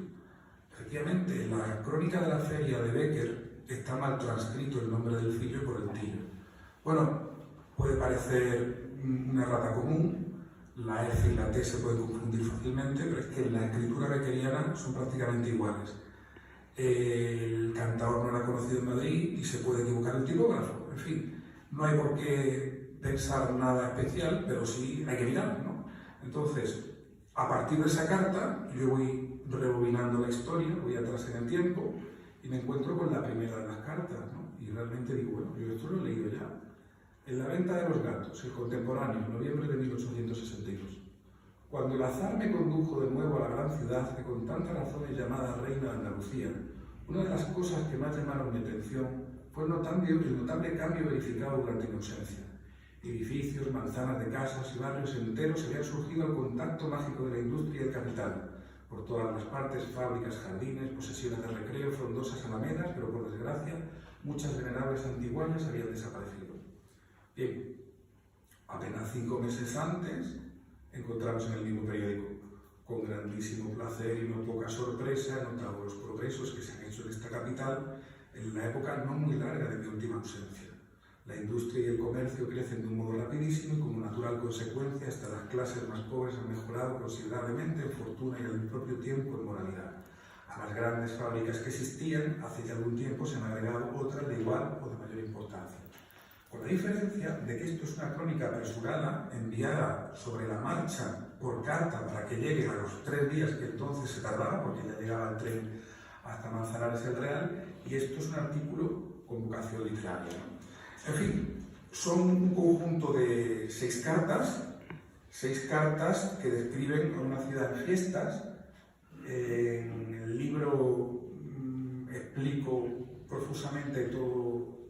[SPEAKER 2] Efectivamente, en la crónica de la feria de Becker está mal transcrito el nombre del Fillo por el Tillo. Bueno, puede parecer una errata común, la F y la T se pueden confundir fácilmente, pero es que en la escritura beckeriana son prácticamente iguales. El cantaor no era conocido en Madrid y se puede equivocar el tipógrafo. En fin, no hay por qué pensar nada especial, pero sí hay que mirar, ¿no? Entonces, a partir de esa carta, yo voy rebobinando la historia, voy atrás en el tiempo y me encuentro con la primera de las cartas, ¿no? Y realmente digo, bueno, yo esto lo he leído ya. En La venta de los gatos, el contemporáneo, noviembre de 1862. Cuando el azar me condujo de nuevo a la gran ciudad, que con tantas razones llamada Reina de Andalucía, una de las cosas que más llamaron mi atención fue el notable cambio verificado durante mi ausencia. Edificios, manzanas de casas y barrios enteros habían surgido al contacto mágico de la industria y el capital. Por todas las partes, fábricas, jardines, posesiones de recreo, frondosas alamedas, pero por desgracia, muchas venerables antiguanas habían desaparecido. Bien, apenas 5 meses antes, encontramos en el mismo periódico, con grandísimo placer y no poca sorpresa, notado los progresos que se han hecho en esta capital en la época no muy larga de mi última ausencia. La industria y el comercio crecen de un modo rapidísimo y como natural consecuencia hasta las clases más pobres han mejorado considerablemente en fortuna y al propio tiempo en moralidad. A las grandes fábricas que existían, hace ya algún tiempo se han agregado otras de igual o de mayor importancia. Con la diferencia de que esto es una crónica apresurada, enviada sobre la marcha por carta para que llegue a los 3 días que entonces se tardaba, porque ya llegaba el tren hasta Manzanares el Real, y esto es un artículo con vocación literaria, ¿no? En fin, son un conjunto de 6 cartas que describen a una ciudad en fiestas. En el libro explico profusamente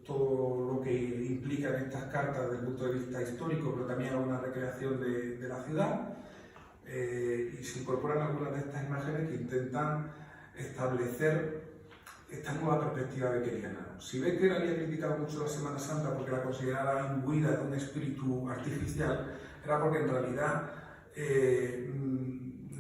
[SPEAKER 2] todo lo que implican estas cartas desde el punto de vista histórico, pero también una recreación de la ciudad, y se incorporan algunas de estas imágenes que intentan establecer esta nueva perspectiva beckeriana. Si Becker había criticado mucho la Semana Santa porque la consideraba imbuida de un espíritu artificial, era porque en realidad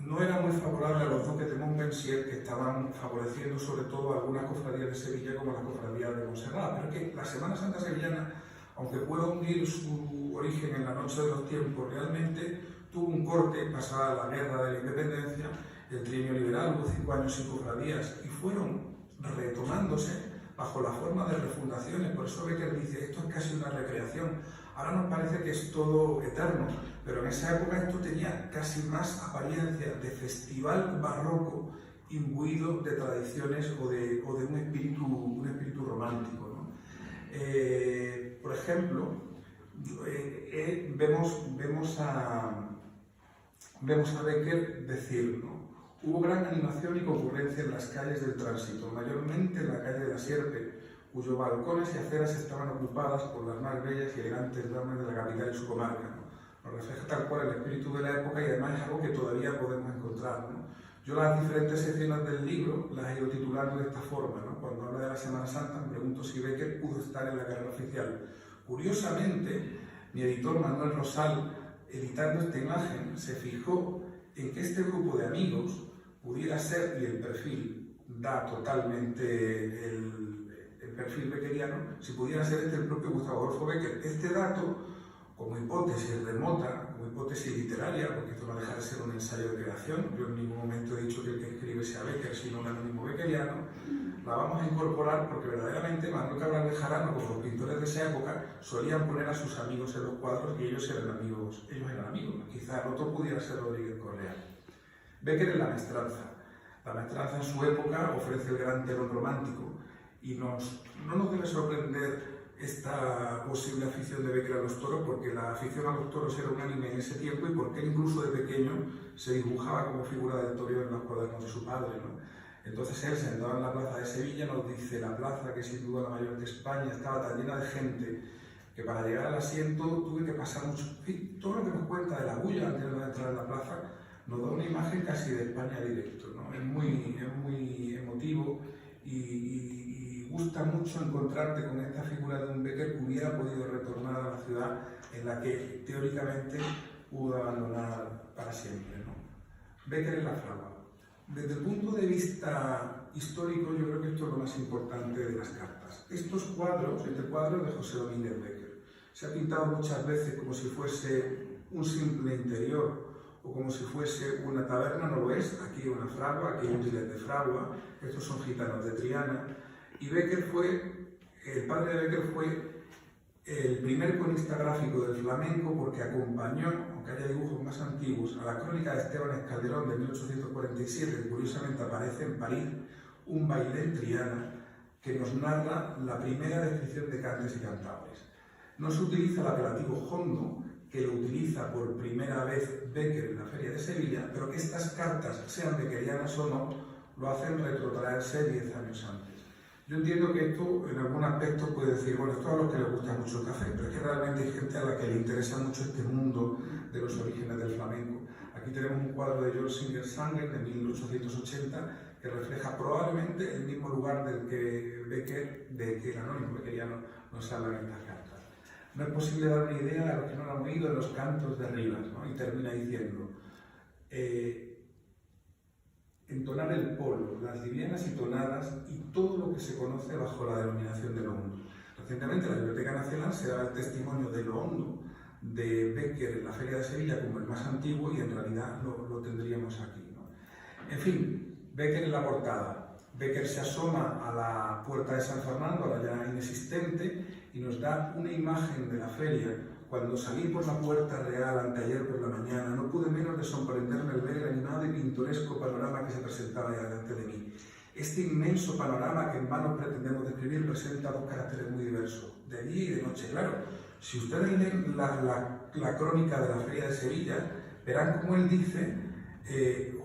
[SPEAKER 2] no era muy favorable a los duques de Montpensier, que estaban favoreciendo sobre todo algunas cofradías de Sevilla como la cofradía de Montserrat. Pero es que la Semana Santa sevillana, aunque pueda hundir su origen en la noche de los tiempos, realmente tuvo un corte pasada la guerra de la independencia, el trienio liberal, hubo 5 años sin cofradías y fueron retomándose bajo la forma de refundaciones. Por eso Becker dice, esto es casi una recreación. Ahora nos parece que es todo eterno, pero en esa época esto tenía casi más apariencia de festival barroco imbuido de tradiciones o de un espíritu romántico, ¿no? Por ejemplo, vemos a Becker decir, ¿no? Hubo gran animación y concurrencia en las calles del tránsito, mayormente en la calle de la Sierpe, cuyos balcones y aceras estaban ocupadas por las más bellas y elegantes damas de la capital y su comarca, ¿no? Nos refleja tal cual el espíritu de la época y además es algo que todavía podemos encontrar, ¿no? Yo las diferentes secciones del libro las he ido titulando de esta forma, ¿no? Cuando habla de la Semana Santa me pregunto si Becker pudo estar en la carrera oficial. Curiosamente, mi editor Manuel Rosal, editando esta imagen, se fijó en que este grupo de amigos pudiera ser, y el perfil da totalmente el perfil beckeriano, si pudiera ser el propio Gustavo Adolfo Becker. Este dato, como hipótesis remota, como hipótesis literaria, porque esto no deja de ser un ensayo de creación, yo en ningún momento he dicho que el que escribe sea Becker, sino un anónimo beckeriano, la vamos a incorporar porque verdaderamente Manuel Cabral de Jarano, como los pintores de esa época, solían poner a sus amigos en los cuadros y ellos eran amigos. Quizá el otro pudiera ser Rodríguez Correa. Becker en la maestranza. La maestranza en su época ofrece el gran telón romántico y no nos debe sorprender esta posible afición de Becker a los toros, porque la afición a los toros era unánime en ese tiempo y porque él incluso de pequeño se dibujaba como figura del toreo en los cuadernos de su padre, ¿no? Entonces él, sentado en la plaza de Sevilla, nos dice: la plaza, que sin duda la mayor de España, estaba tan llena de gente que para llegar al asiento tuve que pasar mucho. En fin, todo lo que nos cuenta de la bulla antes de entrar en la plaza nos da una imagen casi de España directo, ¿no? Es muy emotivo y gusta mucho encontrarte con esta figura de un Becker que hubiera podido retornar a la ciudad en la que teóricamente pudo abandonar para siempre, ¿no? Becker en la fragua. Desde el punto de vista histórico, yo creo que esto es lo más importante de las cartas. Estos cuadros, este cuadro es de José Domínguez Becker. Se ha pintado muchas veces como si fuese un simple interior o como si fuese una taberna, no lo es. Aquí una fragua, aquí un gilet de fragua, estos son gitanos de Triana. Y Becker el padre de Becker fue el primer cronista gráfico del flamenco porque acompañó, aunque haya dibujos más antiguos, a la crónica de Esteban Escalderón de 1847, que curiosamente aparece en París, un baile en Triana, que nos narra la primera descripción de cantes y cantaores. No se utiliza el apelativo hondo, que lo utiliza por primera vez Becker en la Feria de Sevilla, pero que estas cartas, sean beckerianas o no, lo hacen retrotraerse 10 años antes. Yo entiendo que esto en algún aspecto puede decir, bueno, esto a los que les gusta mucho el café, pero es que realmente hay gente a la que le interesa mucho este mundo de los orígenes del flamenco. Aquí tenemos un cuadro de George Singer Sanger de 1880 que refleja probablemente el mismo lugar del que Becker, de que el anónimo beckeriano nos habla en estas cartas. No es posible dar una idea a los que no lo han oído de los cantos de Rivas, ¿no? Y termina diciendo, entonar el polo, las livianas y tonadas y todo lo que se conoce bajo la denominación de lo hondo. Recientemente la Biblioteca Nacional se daba el testimonio de lo hondo de Becker en la Feria de Sevilla como el más antiguo y en realidad lo tendríamos aquí, ¿no? En fin, Becker en la portada. Becker se asoma a la puerta de San Fernando, a la ya inexistente, y nos da una imagen de la feria. Cuando salí por la puerta real anteayer por la mañana, no pude menos de sorprenderme al ver el animado y pintoresco panorama que se presentaba delante de mí. Este inmenso panorama que en vano pretendemos describir presenta dos caracteres muy diversos, de día y de noche. Claro, si ustedes leen la crónica de la Feria de Sevilla, verán cómo él dice,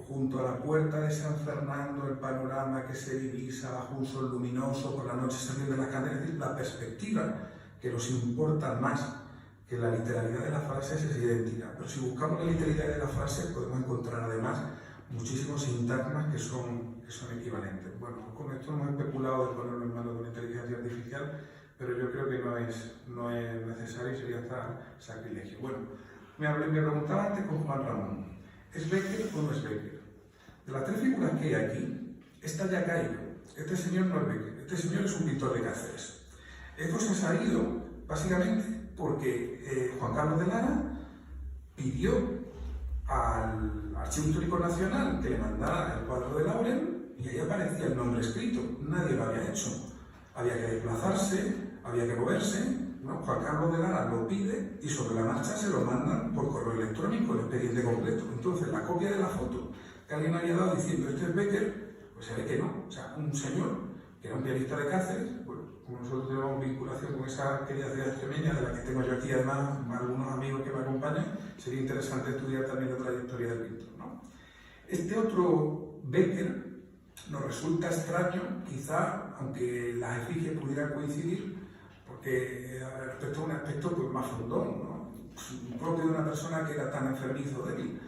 [SPEAKER 2] junto a la puerta de San Fernando, el panorama que se divisa bajo un sol luminoso, por la noche saliendo de las candelas, es decir, la perspectiva que nos importa más que la literalidad de las frases es idéntica. Pero si buscamos la literalidad de las frases, podemos encontrar además muchísimos sintagmas que son equivalentes. Bueno, con esto hemos especulado de ponerlo en manos de una inteligencia artificial, pero yo creo que no es necesario y sería hasta sacrilegio. Bueno, me preguntaba antes con Juan Ramón, ¿es Becker o no es Becker? De las tres figuras que hay aquí, esta ya ha caído. Este señor no es Becker, este señor es un pintor de Cáceres. Esto se ha salido básicamente porque Juan Carlos de Lara pidió al Archivo Histórico Nacional que le mandara el cuadro de Laurel y ahí aparecía el nombre escrito. Nadie lo había hecho. Había que desplazarse, había que moverse. ¿No? Juan Carlos de Lara lo pide y sobre la marcha se lo mandan por correo electrónico, el expediente completo. Entonces, la copia de la foto que alguien había dado diciendo este es Becker, pues se ve que no. O sea, un señor que era un pianista de Cáceres, bueno, como nosotros tenemos vinculación con esa querida ciudad extremeña, de la que tengo yo aquí además algunos amigos que me acompañan, sería interesante estudiar también la trayectoria del pintor, ¿no? Este otro Becker nos resulta extraño, quizá, aunque las efigies pudieran coincidir, porque respecto a un aspecto pues, más fondón, ¿no? Propio de una persona que era tan enfermizo de él.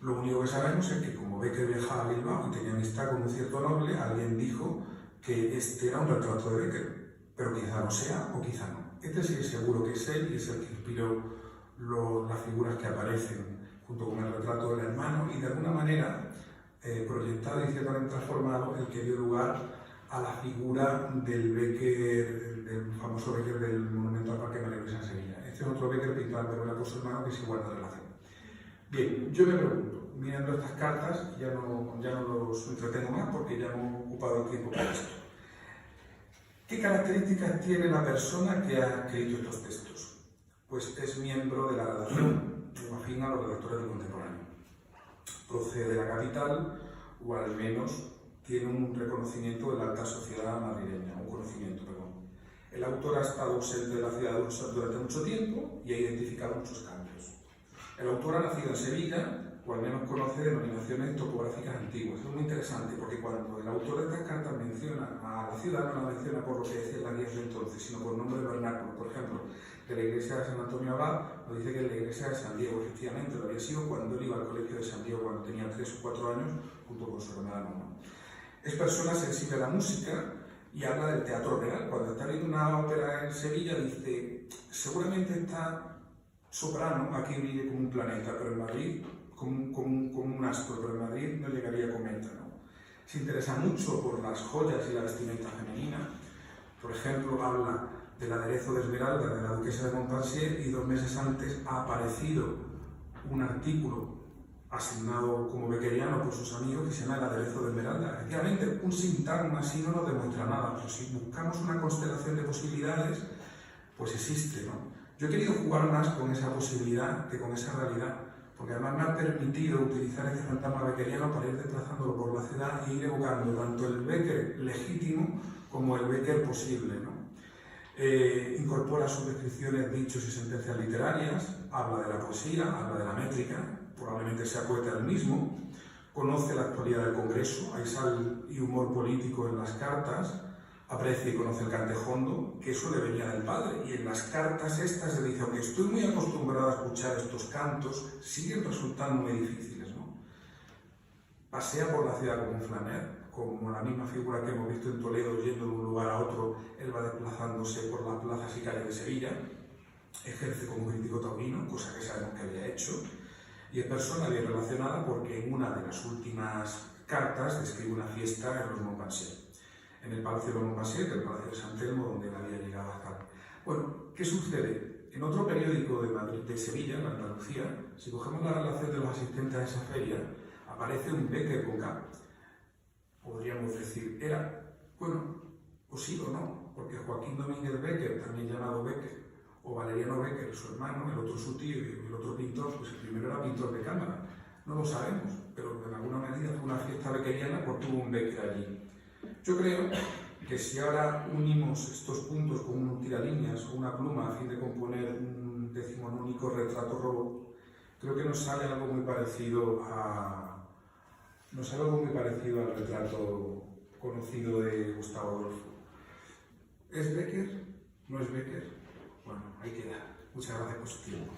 [SPEAKER 2] Lo único que sabemos es que como Becker viajaba a Bilbao y tenía amistad con un cierto noble, alguien dijo que este era un retrato de Becker, pero quizá no sea o quizá no. Este sí es seguro que es él y es el que inspiró las figuras que aparecen junto con el retrato del hermano y de alguna manera proyectado y ciertamente transformado el que dio lugar a la figura del Becker, del famoso Becker del monumento al Parque María Luisa en Sevilla. Este es otro Becker pintado en Verona por su hermano que sí guarda relación. Bien, yo me pregunto, mirando estas cartas, ya no los entretengo más porque ya hemos ocupado el tiempo para esto. ¿Qué características tiene la persona que ha escrito estos textos? Pues es miembro de la redacción, afín a los redactores del Contemporáneo. Procede de la capital, o al menos tiene un reconocimiento de la alta sociedad madrileña, un conocimiento, perdón. El autor ha estado ausente de la ciudad durante mucho tiempo y ha identificado muchos cambios. El autor ha nacido en Sevilla, o al menos conoce denominaciones topográficas antiguas. Es muy interesante porque cuando el autor de estas cartas menciona a la ciudad, no la menciona por lo que decían las guías de entonces, sino por nombre de vernáculo. Por ejemplo, de la iglesia de San Antonio Abad, nos dice que es la iglesia de San Diego. Efectivamente, lo había sido cuando él iba al colegio de San Diego, cuando tenía 3 o 4 años, junto con su hermano, ¿no? Es persona sensible a la música y habla del teatro real. Cuando está viendo una ópera en Sevilla, dice, seguramente esta soprano aquí brille como un planeta, pero en Madrid como un astro, pero en Madrid no llegaría a cometa, ¿no? Se interesa mucho por las joyas y la vestimenta femenina. Por ejemplo, habla del aderezo de esmeralda de la duquesa de Montpensier y 2 meses antes ha aparecido un artículo asignado como beckeriano por sus amigos que se llama el aderezo de esmeralda. Efectivamente, un sintagma así no nos demuestra nada, pero si buscamos una constelación de posibilidades, pues existe, ¿no? Yo he querido jugar más con esa posibilidad que con esa realidad, porque además me ha permitido utilizar este fantasma beckeriano para ir desplazándolo por la ciudad e ir evocando tanto el Becker legítimo como el Becker posible, ¿no? Incorpora sus descripciones, dichos y sentencias literarias, habla de la poesía, habla de la métrica, probablemente sea poeta él mismo, conoce la actualidad del Congreso, hay sal y humor político en las cartas, aprecia y conoce el cantejondo, que eso le venía del padre, y en las cartas estas le dice, aunque estoy muy acostumbrado a escuchar estos cantos, siguen resultando muy difíciles, ¿no? Pasea por la ciudad como un flaner, como la misma figura que hemos visto en Toledo, yendo de un lugar a otro, él va desplazándose por las plazas y calles de Sevilla, ejerce como crítico taurino, cosa que sabemos que había hecho, y es persona bien relacionada porque en una de las últimas cartas describe una fiesta en los Montpensier, en el Palacio de los Montpensier, que es el Palacio de San Telmo, donde él había llegado a estar. Bueno, ¿qué sucede? En otro periódico de Madrid, de Sevilla, en Andalucía, si cogemos la relación de los asistentes a esa feria, aparece un Becker con K. Podríamos decir, era, bueno, o sí o no, porque Joaquín Domínguez Becker, también llamado Becker, o Valeriano Becker, su hermano, el otro su tío y el otro pintor, pues el primero era pintor de cámara. No lo sabemos, pero en alguna medida fue una fiesta beckeriana porque hubo un Becker allí. Yo creo que si ahora unimos estos puntos con un tiralíneas o una pluma a fin de componer un decimonónico retrato robot, creo que nos sale algo muy parecido al retrato conocido de Gustavo Adolfo. ¿Es Becker? ¿No es Becker? Bueno, ahí queda. Muchas gracias por su tiempo.